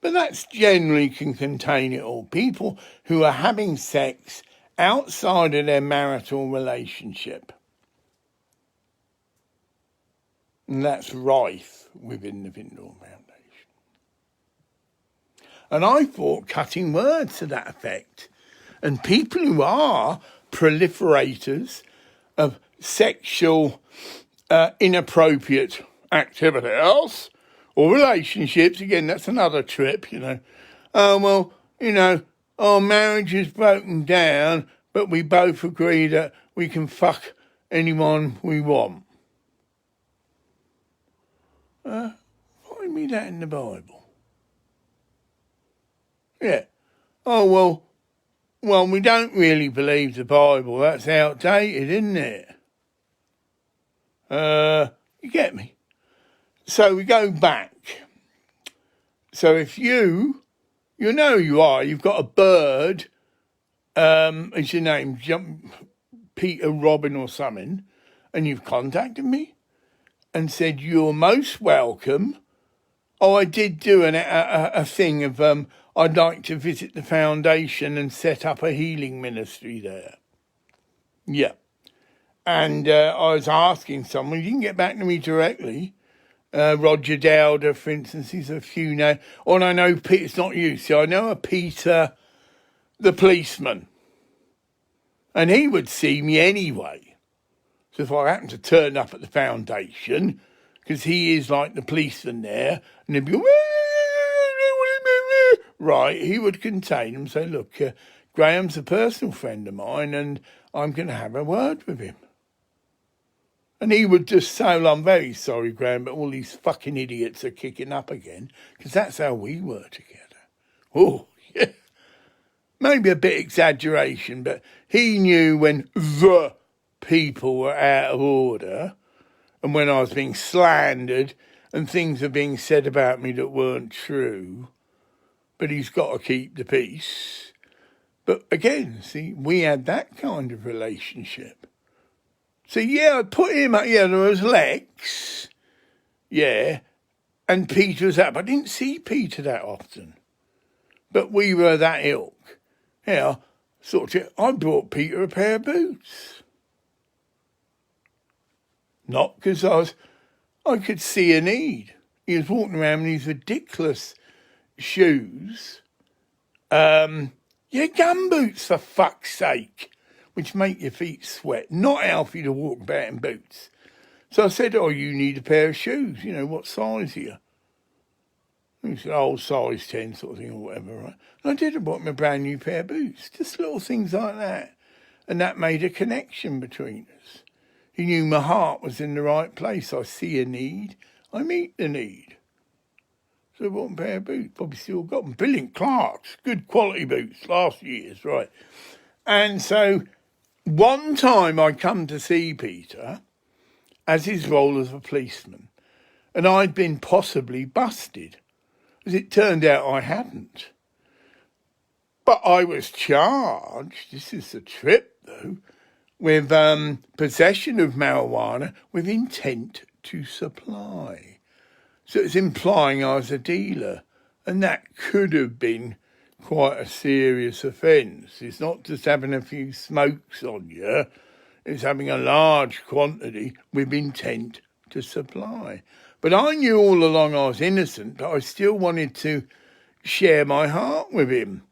But that's generally can contain it all. People who are having sex outside of their marital relationship. And that's rife within the Findhorn Foundation. And I thought cutting words to that effect. And people who are proliferators of sexual inappropriate activities or relationships, again, that's another trip, our marriage is broken down, but we both agree that we can fuck anyone we want. Find me that in the Bible. Yeah. Oh, well, we don't really believe the Bible. That's outdated, isn't it? You get me? So we go back. So if you know you are, you've got a bird, is your name, Peter Robin or something, and you've contacted me and said you're most welcome. Oh, I did do a thing of I'd like to visit the foundation and set up a healing ministry there. Yeah. And I was asking someone, you can get back to me directly. Roger Dowder, for instance, he's a few now. Oh, I know Peter, it's not you. See, I know a Peter, the policeman. And he would see me anyway. So if I happen to turn up at the foundation, because he is like the policeman there, and he'd be, right, he would contain him and say, look, Graham's a personal friend of mine and I'm going to have a word with him. And he would just say, well, I'm very sorry, Graham, but all these fucking idiots are kicking up again, because that's how we were together. Oh, yeah. Maybe a bit exaggeration, but he knew when the people were out of order and when I was being slandered and things were being said about me that weren't true. But he's got to keep the peace. But again, see, we had that kind of relationship. So, yeah, I put him up. Yeah, there was Lex. Yeah. And Peter was up. I didn't see Peter that often. But we were that ilk. Yeah, I bought Peter a pair of boots. Not because I could see a need. He was walking around with these ridiculous shoes. Gumboots, for fuck's sake, which make your feet sweat. Not healthy to walk about in boots. So I said, oh, you need a pair of shoes. What size are you? And he said, oh, size 10 sort of thing or whatever, right? And I did. I bought him a brand new pair of boots. Just little things like that. And that made a connection between us. He knew my heart was in the right place. I see a need. I meet the need. So I bought a pair of boots. Probably still got them. Brilliant Clarks. Good quality boots. Last year's, right. And so one time I come to see Peter as his role as a policeman. And I'd been possibly busted. As it turned out, I hadn't. But I was charged, this is the trip though, with possession of marijuana with intent to supply. So it's implying I was a dealer. And that could have been quite a serious offence. It's not just having a few smokes on you. It's having a large quantity with intent to supply. But I knew all along I was innocent, but I still wanted to share my heart with him.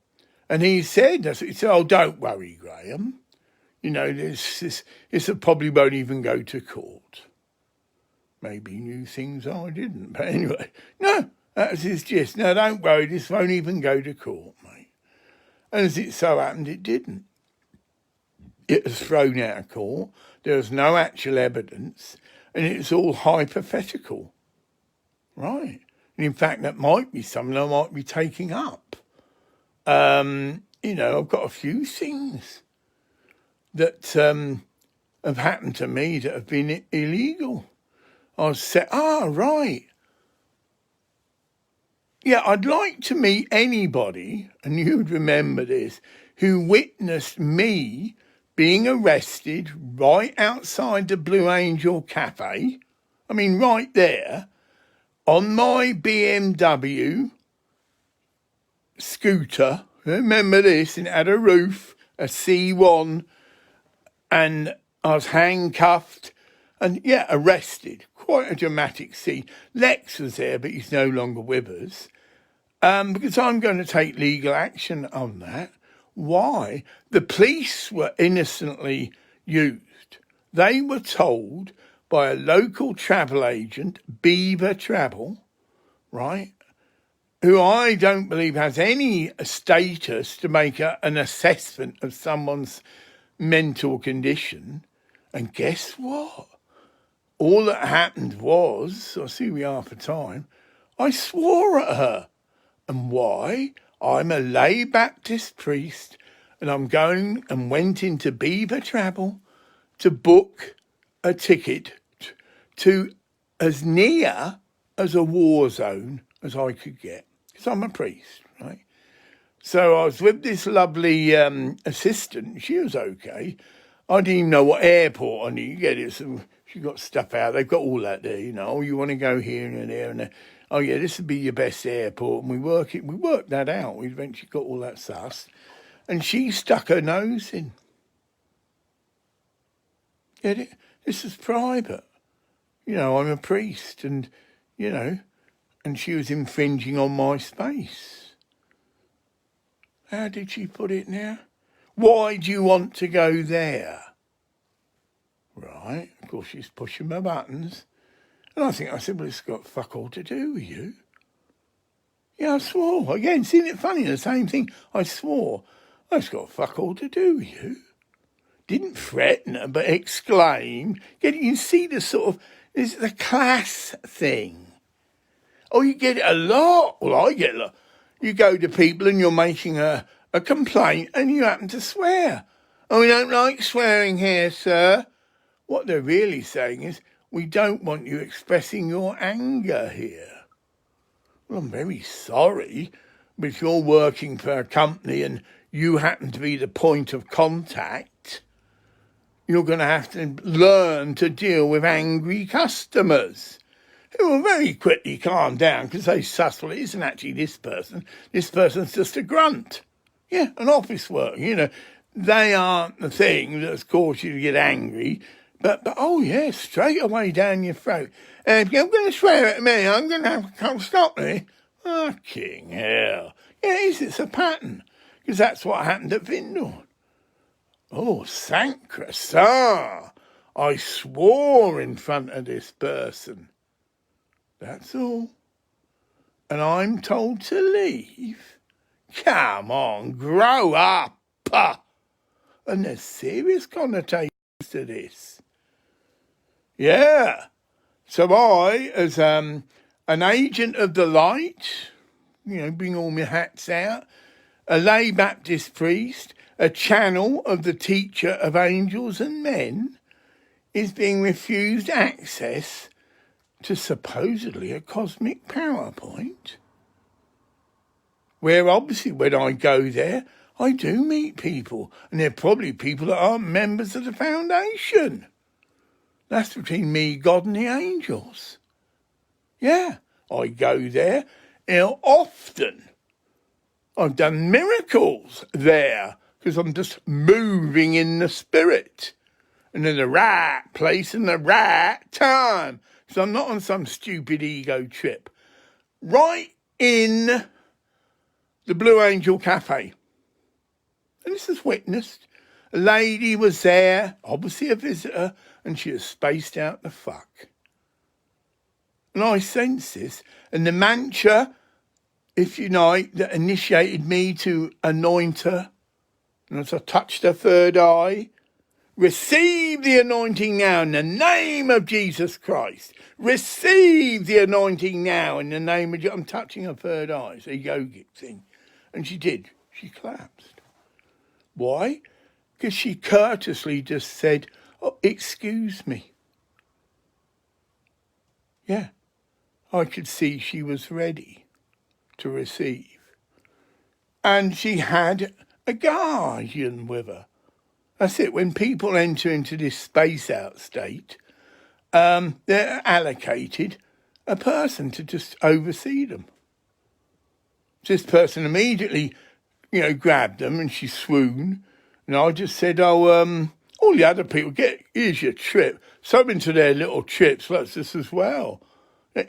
And he said, oh, don't worry, Graham. You know, this probably won't even go to court. Maybe he knew things I didn't. But anyway, no, that was his gist. No, don't worry, this won't even go to court, mate. And as it so happened, it didn't. It was thrown out of court. There was no actual evidence. And it's all hypothetical. Right. And in fact, that might be something I might be taking up. You know, I've got a few things that have happened to me that have been illegal. I said, right. Yeah, I'd like to meet anybody, and you'd remember this, who witnessed me being arrested right outside the Blue Angel Cafe. I mean, right there, on my BMW scooter. Remember this? And it had a roof, a C1, and I was handcuffed and, yeah, arrested. Quite a dramatic scene. Lex was there, but he's no longer with us. Because I'm going to take legal action on that. Why? The police were innocently used. They were told by a local travel agent, Beaver Travel, right, who I don't believe has any status to make an assessment of someone's mental condition. And guess what? All that happened was, I see we are for time, I swore at her. And why? I'm a lay Baptist priest, and I'm going and went into Beaver Travel to book a ticket to as near as a war zone as I could get, because I'm a priest, right? So I was with this lovely assistant. She was okay. I didn't even know what airport I need to get it. So she got stuff out. They've got all that there, you know. Oh, you want to go here and there and there. Oh, yeah, this would be your best airport. And we worked that out. We eventually got all that sussed. And she stuck her nose in. Get it? This is private. You know, I'm a priest and, you know, and she was infringing on my space. How did she put it now? Why do you want to go there? Right, of course she's pushing my buttons. And I said, well, it's got fuck all to do with you. Yeah, I swore. Again, isn't it funny? The same thing. I swore. It's got fuck all to do with you. Didn't threaten her, but exclaimed. You can see the sort of, it's the class thing. Oh, you get it a lot. Well, I get a lot. You go to people and you're making a complaint and you happen to swear. Oh, we don't like swearing here, sir. What they're really saying is, we don't want you expressing your anger here. Well, I'm very sorry, but if you're working for a company and you happen to be the point of contact, you're going to have to learn to deal with angry customers who will very quickly calm down because they suss, well, it isn't actually this person. This person's just a grunt. Yeah, an office worker, you know. They aren't the thing that's caused you to get angry. But oh, yeah, straight away down your throat. If you're going to swear at me, I'm going to have to come stop me. Fucking hell. Yeah, it's a pattern. Because that's what happened at Findhorn. Oh, Sancra, sir. I swore in front of this person. That's all. And I'm told to leave. Come on, grow up. And there's serious connotations to this. Yeah. So I, as an agent of the light, bring all my hats out, a lay Baptist priest, a channel of the teacher of angels and men, is being refused access to supposedly a cosmic PowerPoint, where obviously when I go there, I do meet people, and they're probably people that aren't members of the foundation. That's between me, God, and the angels. Yeah, I go there often. I've done miracles there because I'm just moving in the spirit and in the right place and the right time. So I'm not on some stupid ego trip. Right in the Blue Angel Cafe. And this is witnessed. A lady was there, obviously a visitor, and she was spaced out the fuck. And I sense this. And the mantra, if you like, that initiated me to anoint her, and as I touched her third eye, receive the anointing now in the name of Jesus Christ. Receive the anointing now in the name of... I'm touching her third eye. It's a yogic thing. And she did. She collapsed. Why? Because she courteously just said, "Oh, excuse me." Yeah. I could see she was ready to receive. And she had a guardian with her. That's it. When people enter into this space-out state, they're allocated a person to just oversee them. This person immediately, grabbed them and she swooned. And I just said, all the other people, here's your trip. So into their little trips, let's this as well.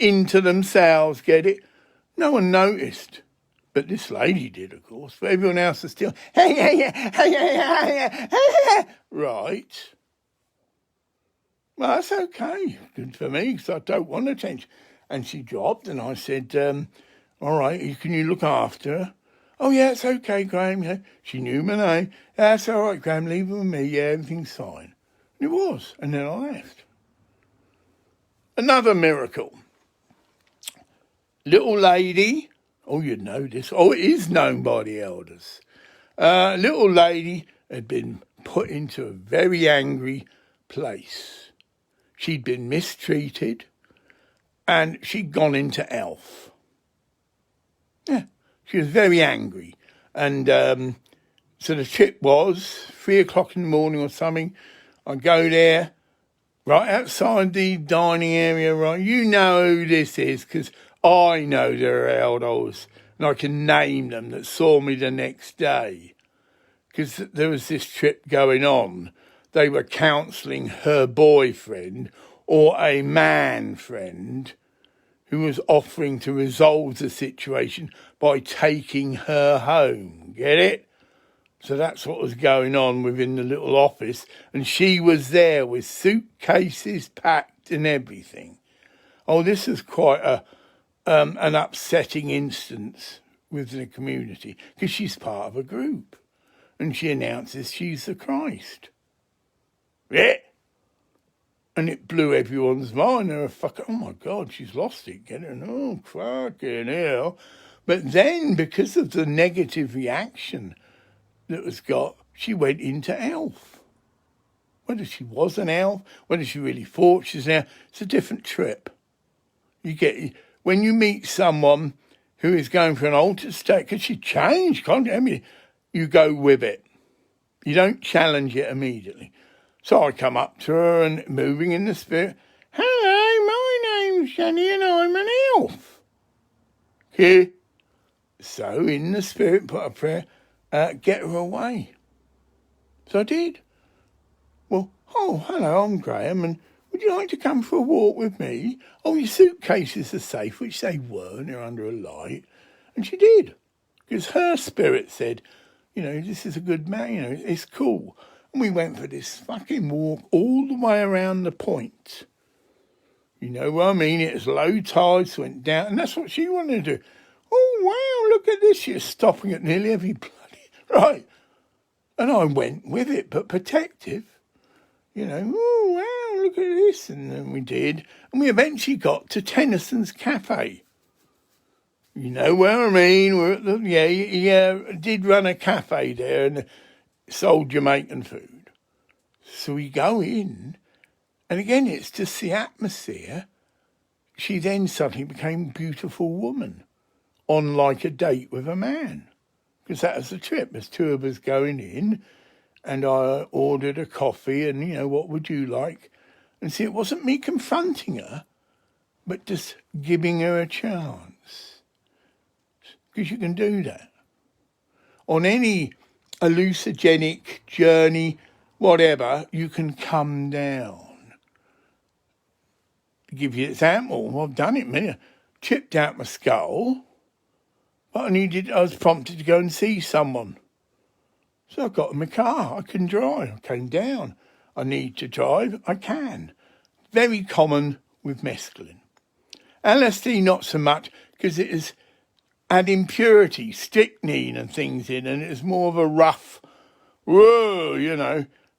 Into themselves, get it? No one noticed. But this lady did, of course. But everyone else is still, right. Well, that's okay. Good for me, because I don't want attention. And she dropped, and I said, all right, can you look after her? Oh, yeah, it's okay, Graham. Yeah. She knew my name. That's all right, Graham, leave it with me. Yeah, everything's fine. And it was. And then I left. Another miracle. Little lady. Oh, you'd know this. Oh, it is known by the elders. Little lady had been put into a very angry place. She'd been mistreated. And she'd gone into elf. Yeah. She was very angry. And so the trip was 3 o'clock in the morning or something. I go there, right outside the dining area, right? You know who this is, because I know there are elders, and I can name them that saw me the next day. Because there was this trip going on. They were counselling her boyfriend or a man friend who was offering to resolve the situation by taking her home. Get it? So that's what was going on within the little office. And she was there with suitcases packed and everything. Oh, this is quite an upsetting instance within the community, because she's part of a group. And she announces she's the Christ. Yeah. And it blew everyone's mind. They were fucking, oh my God, she's lost it. Get it? Oh, fucking hell. But then, because of the negative reaction that was got, she went into elf. Whether she was an elf, whether she really thought she's an elf, it's a different trip. When you meet someone who is going for an altered state, because she changed, can't you? I mean, you go with it. You don't challenge it immediately. So I come up to her and moving in the spirit. Hello, my name's Jenny and I'm an elf. Okay. So in the spirit, put a prayer, get her away. So I did. Well, oh, hello, I'm Graham, and would you like to come for a walk with me? Oh, your suitcases are safe, which they were, and they're under a light. And she did. Because her spirit said, this is a good man, it's cool. And we went for this fucking walk all the way around the point. You know what I mean? It was low tide, so went down, and that's what she wanted to do. Oh, wow, look at this. She was stopping at nearly every bloody... Right. And I went with it, but protective. Oh, wow, look look at this. And then we did. And we eventually got to Tennyson's Cafe. You know where I mean? We're at the, he did run a cafe there and sold Jamaican food. So we go in, and again, it's just the atmosphere. She then suddenly became a beautiful woman on like a date with a man. Because that was the trip. There's two of us going in, and I ordered a coffee and, what would you like? And see, it wasn't me confronting her, but just giving her a chance. Because you can do that. On any hallucinogenic journey, whatever, you can come down. To give you an example, I've done it many. Chipped out my skull, but I was prompted to go and see someone. So I got in my car. I can drive. I came down. I need to drive. I can. Very common with mescaline. LSD not so much, because it is had impurity, strychnine and things in, and it was more of a rough,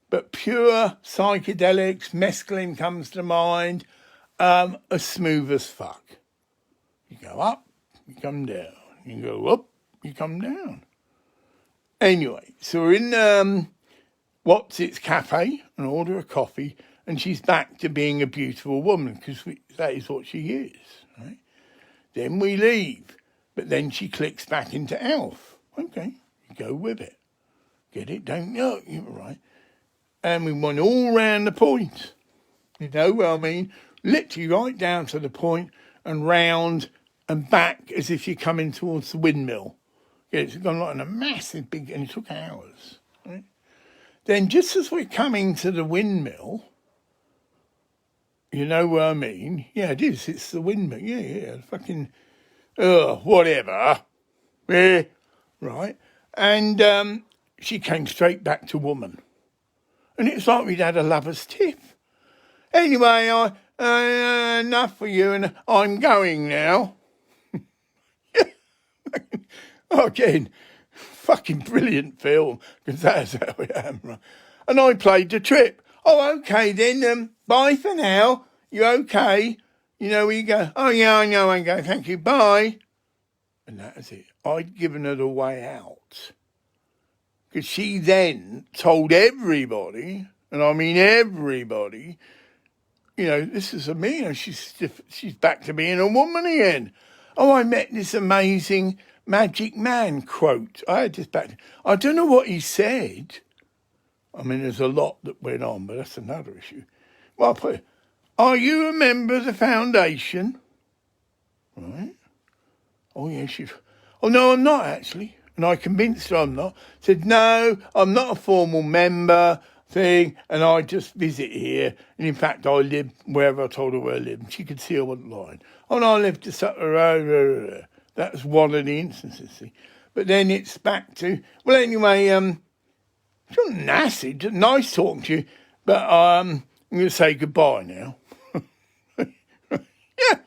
But pure psychedelics, mescaline comes to mind, as smooth as fuck. You go up, you come down. You go up, you come down. Anyway, so we're in What's Its Cafe and order a coffee, and she's back to being a beautiful woman, because that is what she is, right? Then we leave, but then she clicks back into Alf. Okay, you go with it. Get it? Don't know, you're right. And we went all round the point. You know what I mean? Literally right down to the point and round and back as if you're coming towards the windmill. Yeah, it's gone like in a massive big, and it took hours. Right? Then just as we're coming to the windmill, you know what I mean? Yeah, it is. It's the windmill. Yeah. Fucking, whatever. Yeah, right. And she came straight back to woman. And it's like we'd had a lover's tiff. Anyway, enough for you, and I'm going now. Again, fucking brilliant film, because that's how I am, right? And I played the trip. Oh, okay then, bye for now. You okay? You know where you go? Oh, yeah, I know, I go, thank you, bye. And that was it. I'd given her the way out. Because she then told everybody, and I mean everybody, this is me. She's back to being a woman again. Oh, I met this amazing magic man quote. I had this back. I don't know what he said. I mean, there's a lot that went on, but that's another issue. Well, I'll put it. Are you a member of the foundation? Right. Oh, yeah, oh, no, I'm not, actually. And I convinced her I'm not. Said, no, I'm not a formal member thing, and I just visit here. And in fact, I live wherever I told her where I live. And she could see I wasn't lying. Oh, no, I live just up the road. That was one of the instances, see. But then it's back to, well, anyway, it's not nasty, just nice talking to you, but I'm going to say goodbye now. Yeah,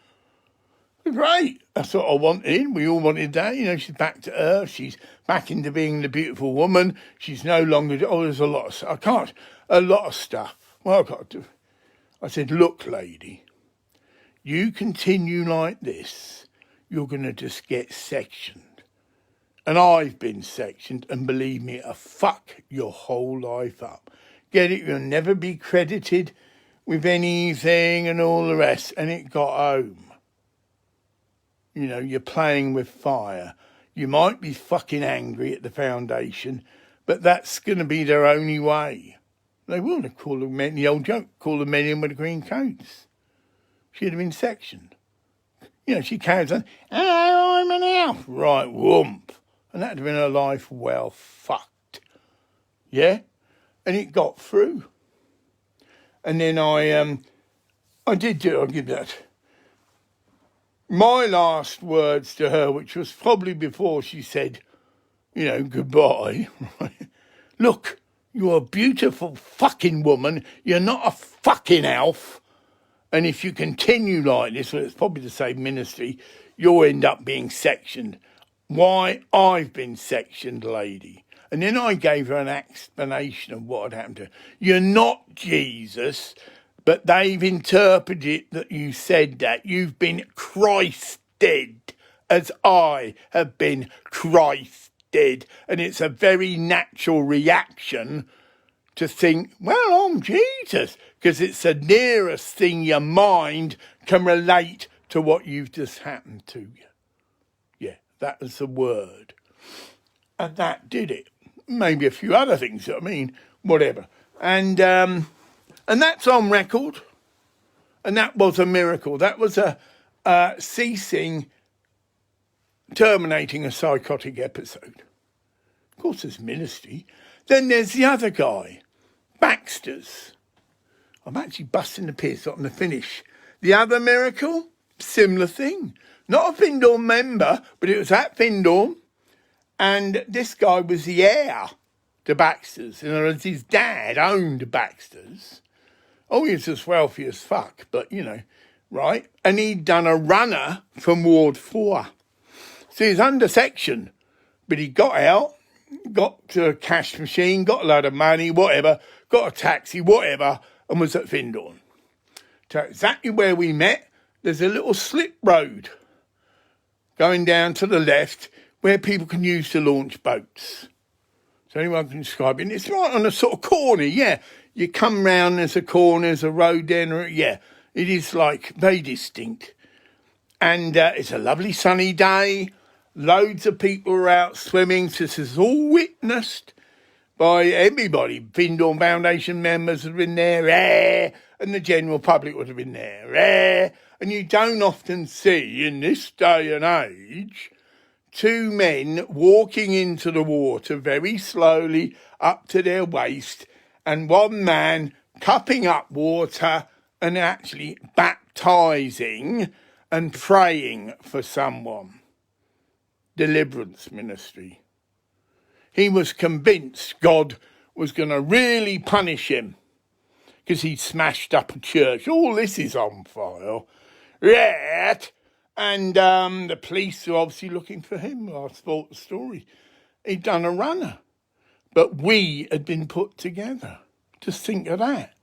great. That's what I wanted. We all wanted that. She's back to earth. She's back into being the beautiful woman. She's no longer, there's a lot of stuff. A lot of stuff. Well, I've got to do. I said, look, lady, you continue like this, you're going to just get sectioned. And I've been sectioned, and believe me, it'll fuck your whole life up. Get it? You'll never be credited with anything and all the rest. And it got home. You're playing with fire. You might be fucking angry at the foundation, but that's going to be their only way. They will. They call them men, the old joke, call the men in with the green coats. She'd have been sectioned. She carries on, oh, I'm an elf. Right, whoomp. And that'd have been her life well fucked. Yeah? And it got through. And then I'll give that. My last words to her, which was probably before she said, goodbye. Look, you're a beautiful fucking woman. You're not a fucking elf. And if you continue like this, well, it's probably the same ministry, you'll end up being sectioned. Why? I've been sectioned, lady. And then I gave her an explanation of what had happened to her. You're not Jesus. but they've interpreted it that you said that. You've been Christed, as I have been Christed. And it's a very natural reaction to think, well, I'm Jesus, because it's the nearest thing your mind can relate to what you've just happened to you. Yeah, that was the word. And that did it. Maybe a few other things, I mean, whatever. And that's on record. And that was a miracle. That was a terminating a psychotic episode. Of course, there's ministry. Then there's the other guy, Baxters. I'm actually busting the piss on the finish. The other miracle, similar thing. Not a Findhorn member, but it was at Findhorn. And this guy was the heir to Baxters. In other words, his dad owned Baxters. Oh, he was as wealthy as fuck, but, you know, right? And he'd done a runner from Ward 4. So he was under section, but he got out, got to a cash machine, got a load of money, whatever, got a taxi, whatever, and was at Findhorn. So exactly where we met, there's a little slip road going down to the left where people can use to launch boats. So anyone can describe it. And it's right on a sort of corner, yeah. You come round, there's a corner, there's a road there, yeah. It is like very distinct. And it's a lovely sunny day. Loads of people are out swimming. So this is all witnessed by everybody. Findhorn Foundation members have been there, and the general public would have been there. And you don't often see, in this day and age, two men walking into the water very slowly up to their waist, and one man cupping up water and actually baptising and praying for someone. Deliverance ministry. He was convinced God was going to really punish him because he'd smashed up a church. All this is on file. Right. And the police were obviously looking for him. I thought the story. He'd done a runner. But we had been put together. Just think of that.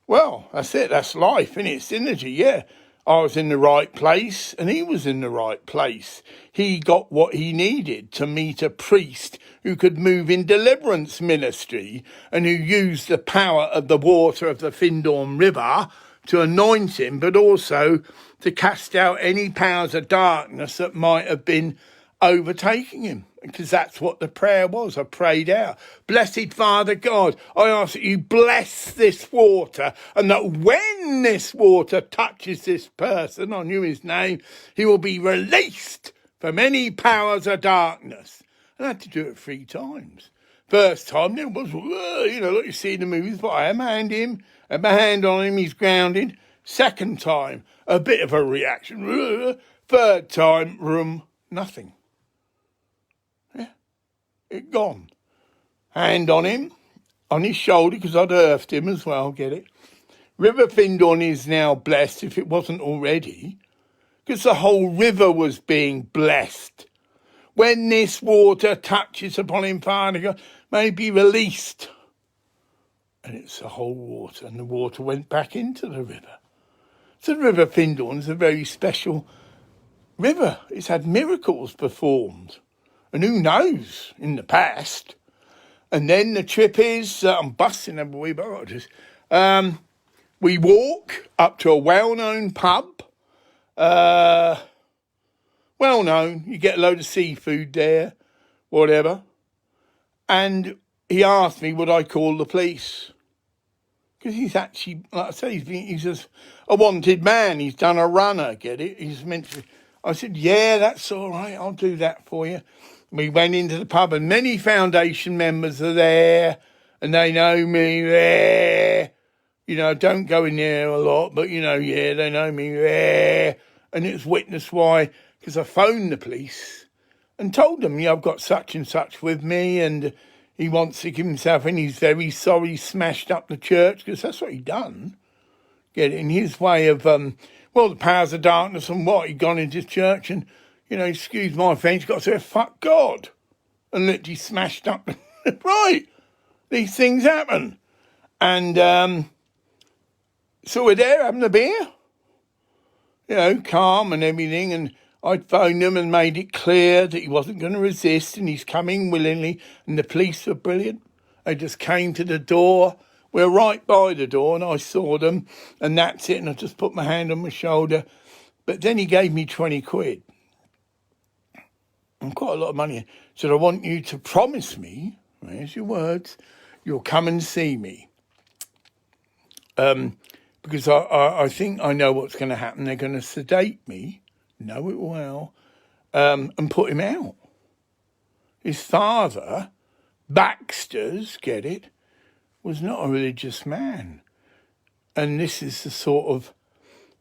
Well, that's it. That's life, isn't it? Synergy, yeah. I was in the right place and he was in the right place. He got what he needed to meet a priest who could move in deliverance ministry and who used the power of the water of the Findhorn River to anoint him, but also to cast out any powers of darkness that might have been overtaking him, because that's what the prayer was. I prayed out, blessed Father God, I ask that you bless this water, and that when this water touches this person, I knew his name, he will be released from any powers of darkness. And I had to do it 3 times. First time, there was, you know, like you see in the movies, but I had my hand on him, he's grounded. Second time, a bit of a reaction. Third time, nothing. It gone. Hand on him, on his shoulder, because I'd earthed him as well, get it? River Findhorn is now blessed, if it wasn't already, because the whole river was being blessed. When this water touches upon him, Father God, may he be released. And it's the whole water, and the water went back into the river. So the River Findhorn is a very special river. It's had miracles performed. And who knows, in the past. And then the trip is, I'm busting every wee bit. We walk up to a well-known pub. Well-known, you get a load of seafood there, whatever. And he asked me, would I call the police? Because he's actually, like I say, he's just a wanted man. He's done a runner, get it? He's meant to. I said, yeah, that's all right. I'll do that for you. We went into the pub and many foundation members are there and they know me there. You know, don't go in there a lot, but, you know, yeah, they know me there. And it's witnessed why, because I phoned the police and told them, yeah, I've got such and such with me and he wants to give himself in. He's very sorry he smashed up the church because that's what he done. Get it? In his way of, well, the powers of darkness and what, he'd gone into church and, you know, excuse my French, got to say, fuck God. And literally smashed up. Right. These things happen. And So we're there having a beer, calm and everything, and I'd phoned him and made it clear that he wasn't going to resist and he's coming willingly, and the police were brilliant. They just came to the door. We're right by the door, and I saw them, and that's it, and I just put my hand on my shoulder. But then he gave me 20 quid. And quite a lot of money. Said, I want you to promise me, there's your words, you'll come and see me. Because I think I know what's going to happen. They're going to sedate me, know it well, and put him out. His father, Baxters, get it, was not a religious man. And this is the sort of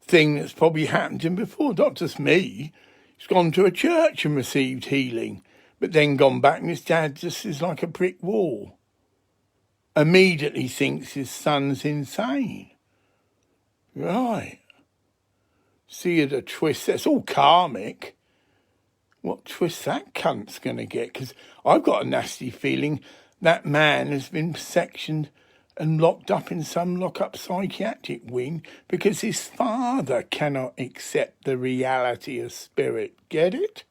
thing that's probably happened to him before, not just me. He's gone to a church and received healing, but then gone back and his dad just is like a brick wall. Immediately thinks his son's insane. Right. See the twist. That's all karmic. What twist that cunt's going to get? Because I've got a nasty feeling that man has been sectioned and locked up in some lock-up psychiatric wing because his father cannot accept the reality of spirit. Get it?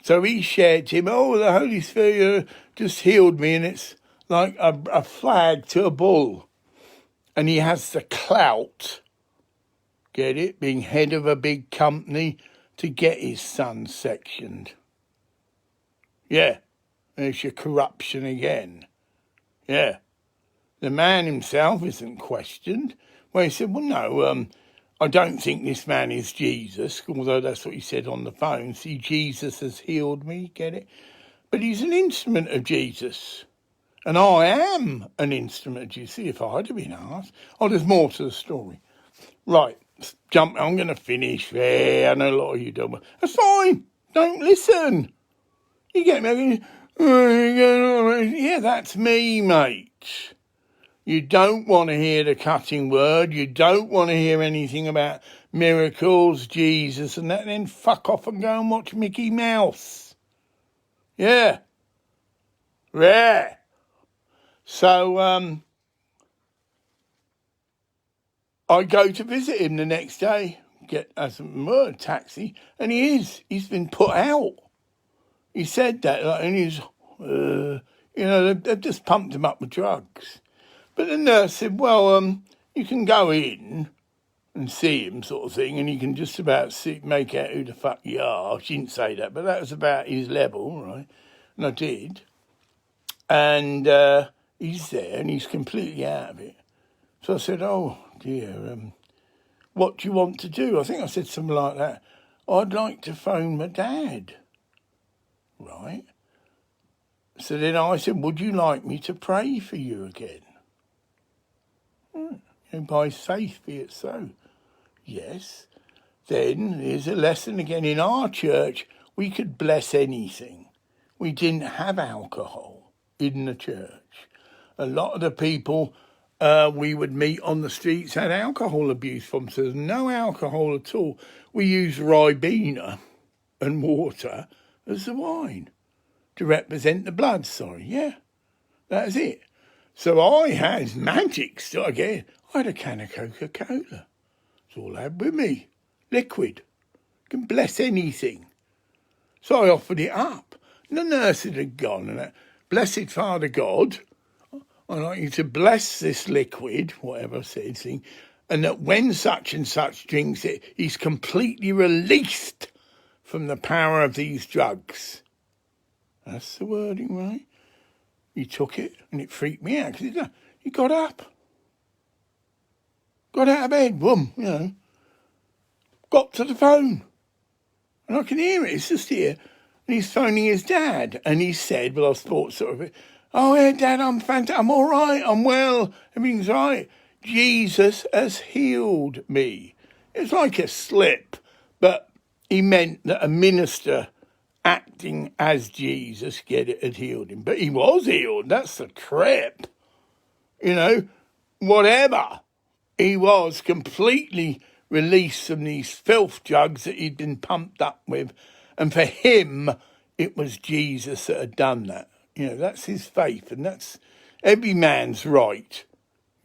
So he shared to him, the Holy Spirit just healed me, and it's like a flag to a bull. And he has the clout, get it, being head of a big company to get his son sectioned. Yeah, there's your corruption again. Yeah. The man himself isn't questioned. Well, he said, well, no, I don't think this man is Jesus, although that's what he said on the phone. See, Jesus has healed me, get it? But he's an instrument of Jesus. And I am an instrument of Jesus. See, if I'd have been asked. Oh, there's more to the story. Right, I'm going to finish there. I know a lot of you don't. That's fine. Don't listen. You get me? Yeah, that's me, mate. You don't want to hear the cutting word. You don't want to hear anything about miracles, Jesus and that. Then fuck off and go and watch Mickey Mouse. Yeah. Yeah. So I go to visit him the next day, get a taxi, and he's been put out. He said that, and he's, they've just pumped him up with drugs. But the nurse said, well, you can go in and see him sort of thing, and you can just about make out who the fuck you are. She didn't say that, but that was about his level, right? And I did. And he's there, and he's completely out of it. So I said, oh, dear, what do you want to do? I think I said something like that. I'd like to phone my dad. Right. So then I said, would you like me to pray for you again? And by faith be it so. Yes. Then there's a lesson again. In our church, we could bless anything. We didn't have alcohol in the church. A lot of the people we would meet on the streets had alcohol abuse from. So there's no alcohol at all. We used Ribena and water as the wine to represent the blood, Yeah, that's it. So I had magic stuff again. I had a can of Coca Cola. That's all I had with me. Liquid. Can bless anything. So I offered it up. And the nurse had gone and that, blessed Father God, I'd like you to bless this liquid, whatever I said, thing, and that when such and such drinks it, he's completely released from the power of these drugs. That's the wording, right? He took it, and it freaked me out, because he got up. Got out of bed, boom, got to the phone. And I can hear it, it's just here. And he's phoning his dad, and he said, well, I thought sort of, oh, yeah, Dad, I'm fantastic, I'm all right, I'm well, everything's right. Jesus has healed me. It's like a slip, but he meant that a minister acting as Jesus, had healed him. But he was healed, that's the crap. Whatever. He was completely released from these filth drugs that he'd been pumped up with. And for him, it was Jesus that had done that. That's his faith, and that's every man's right.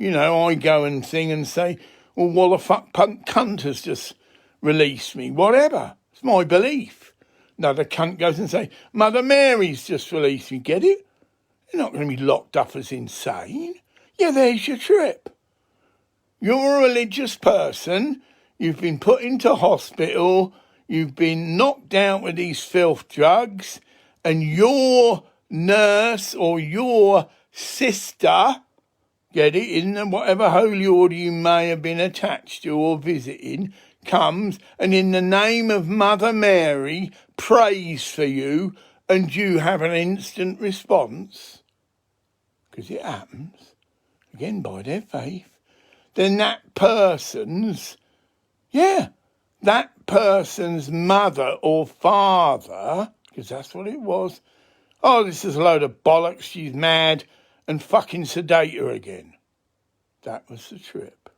I go and sing and say, well, what the fuck punk cunt has just released me, whatever. It's my belief. Another cunt goes and say, Mother Mary's just released me, get it? You're not going to be locked up as insane. Yeah, there's your trip. You're a religious person, you've been put into hospital, you've been knocked out with these filth drugs, and your nurse or your sister, get it, in whatever holy order you may have been attached to or visiting, comes and in the name of Mother Mary prays for you, and you have an instant response, because it happens, again by their faith, then that person's mother or father, because that's what it was, oh, this is a load of bollocks, she's mad, and fucking sedate her again. That was the trip.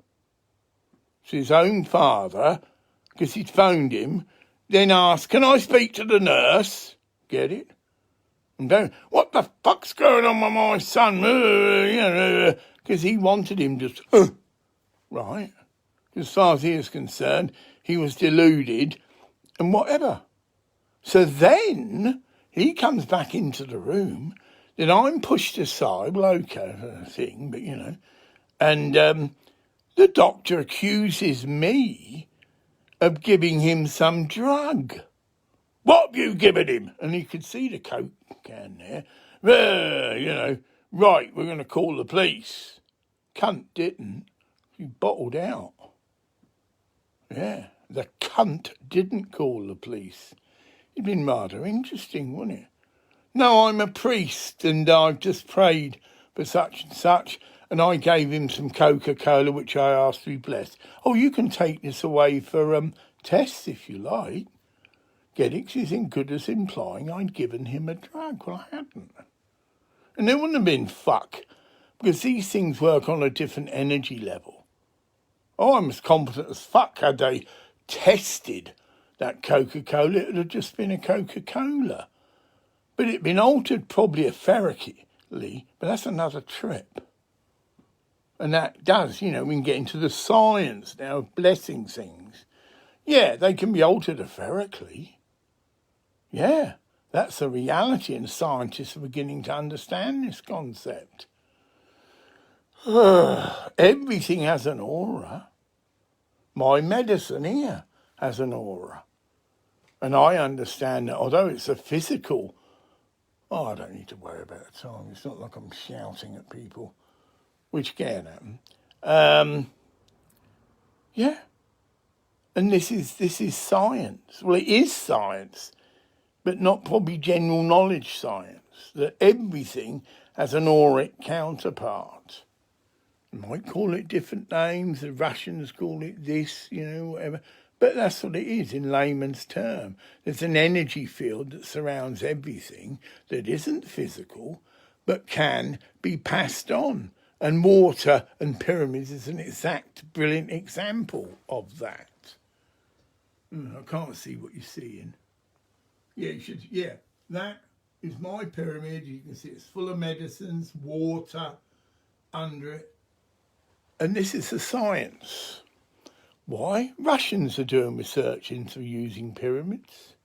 So his own father, because he'd phoned him, then asked, can I speak to the nurse? Get it? And then, what the fuck's going on with my son? Because he wanted him just, right? As far as he is concerned, he was deluded and whatever. So then he comes back into the room, then I'm pushed aside, well, okay, thing, but and the doctor accuses me of giving him some drug. What have you given him? And he could see the Coke can there. Right, we're going to call the police. Cunt didn't. He bottled out. Yeah, the cunt didn't call the police. It'd been rather interesting, wouldn't it? No, I'm a priest and I've just prayed for such and such, and I gave him some Coca Cola, which I asked to be blessed. Oh, you can take this away for tests if you like. Get it? 'Cause he's in good as implying I'd given him a drug. Well, I hadn't. And there wouldn't have been fuck, because these things work on a different energy level. Oh, I'm as competent as fuck. Had they tested that Coca Cola, it would have just been a Coca Cola. But it'd been altered probably etherically, but that's another trip. And that does, we can get into the science now of blessing things. Yeah, they can be altered etherically. Yeah, that's a reality, and scientists are beginning to understand this concept. Everything has an aura. My medicine here has an aura. And I understand that although it's a physical, I don't need to worry about the time. It's not like I'm shouting at people, which can happen. Yeah. And this is science. Well, it is science, but not probably general knowledge science, that everything has an auric counterpart. You might call it different names, the Russians call it this, whatever, but that's what it is in layman's term. There's an energy field that surrounds everything that isn't physical, but can be passed on. And water and pyramids is an exact, brilliant example of that. I can't see what you're seeing. Yeah, you should. Yeah, that is my pyramid. You can see it's full of medicines, water under it. And this is the science. Why? Russians are doing research into using pyramids.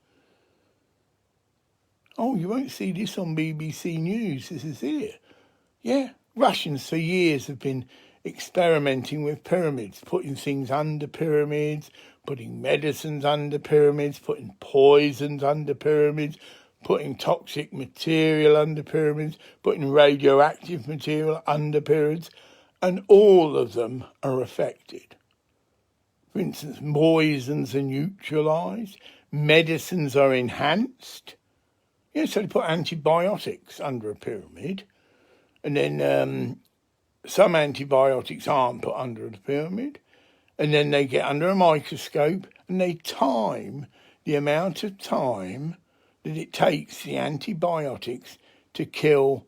Oh, you won't see this on BBC News. This is here. Yeah, Russians for years have been experimenting with pyramids, putting things under pyramids, putting medicines under pyramids, putting poisons under pyramids, putting toxic material under pyramids, putting radioactive material under pyramids, and all of them are affected. For instance, poisons are neutralised, medicines are enhanced. Yeah, so they put antibiotics under a pyramid, and then some antibiotics aren't put under the pyramid, and then they get under a microscope and they time the amount of time that it takes the antibiotics to kill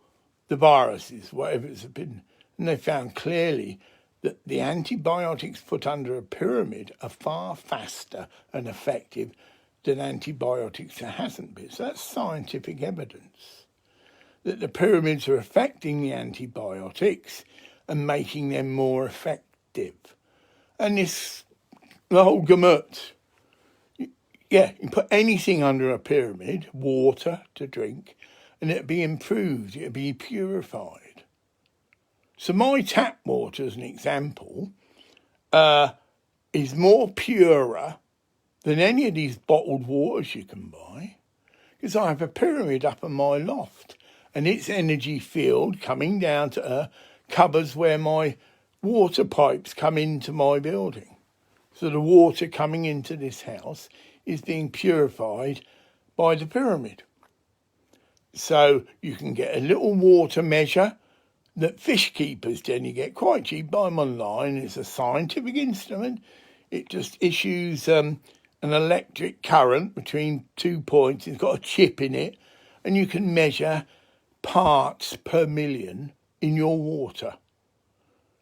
the viruses, whatever it's been. And they found clearly that the antibiotics put under a pyramid are far faster and effective than antibiotics that hasn't been. So that's scientific evidence that the pyramids are affecting the antibiotics, and making them more effective. And the whole gamut. Yeah, you put anything under a pyramid, water to drink, and it'll be improved, it'll be purified. So my tap water, as an example, is more purer than any of these bottled waters you can buy, because I have a pyramid up in my loft, and its energy field coming down to covers where my water pipes come into my building. So the water coming into this house is being purified by the pyramid. So you can get a little water measure that fish keepers generally get quite cheap. Buy them online. It's a scientific instrument. It just issues an electric current between 2 points. It's got a chip in it, and you can measure parts per million in your water.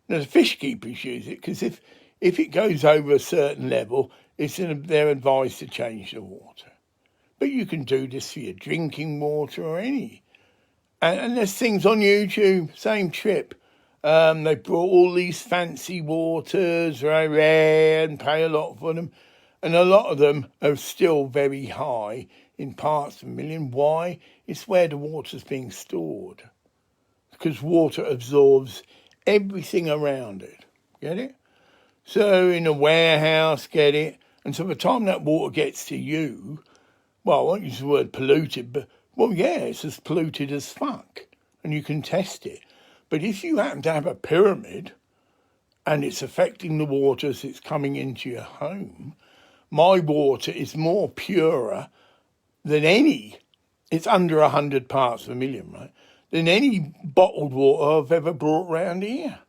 Now, the fish keepers use it because if it goes over a certain level, they're advised to change the water. But you can do this for your drinking water or any. And there's things on YouTube, same trip. They brought all these fancy waters, very rare, and pay a lot for them. And a lot of them are still very high in parts per million. Why? It's where the water's being stored. Because water absorbs everything around it. Get it? So in a warehouse, get it? And so by the time that water gets to you, well, I won't use the word polluted, but, well, yeah, it's as polluted as fuck. And you can test it. But if you happen to have a pyramid and it's affecting the water as it's coming into your home, my water is more purer than any, it's under 100 parts per million, right, than any bottled water I've ever brought round here.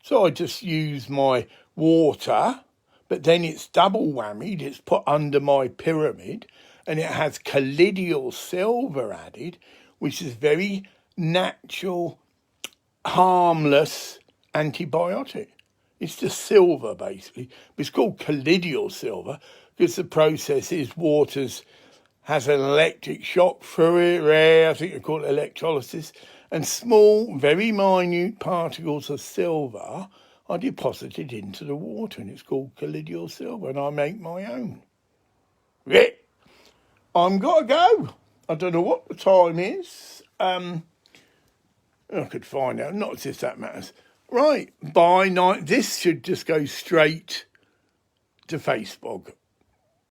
So I just use my water, but then it's double whammied. It's put under my pyramid, and it has colloidal silver added, which is very natural, harmless antibiotic. It's just silver, basically. But it's called colloidal silver because the process is has an electric shock through it, rare, I think they call it electrolysis, and small, very minute particles of silver are deposited into the water, and it's called colloidal silver, and I make my own. Yeah. I'm got to go. I don't know what the time is. I could find out, not as if that matters. Right, by night, this should just go straight to Facebook.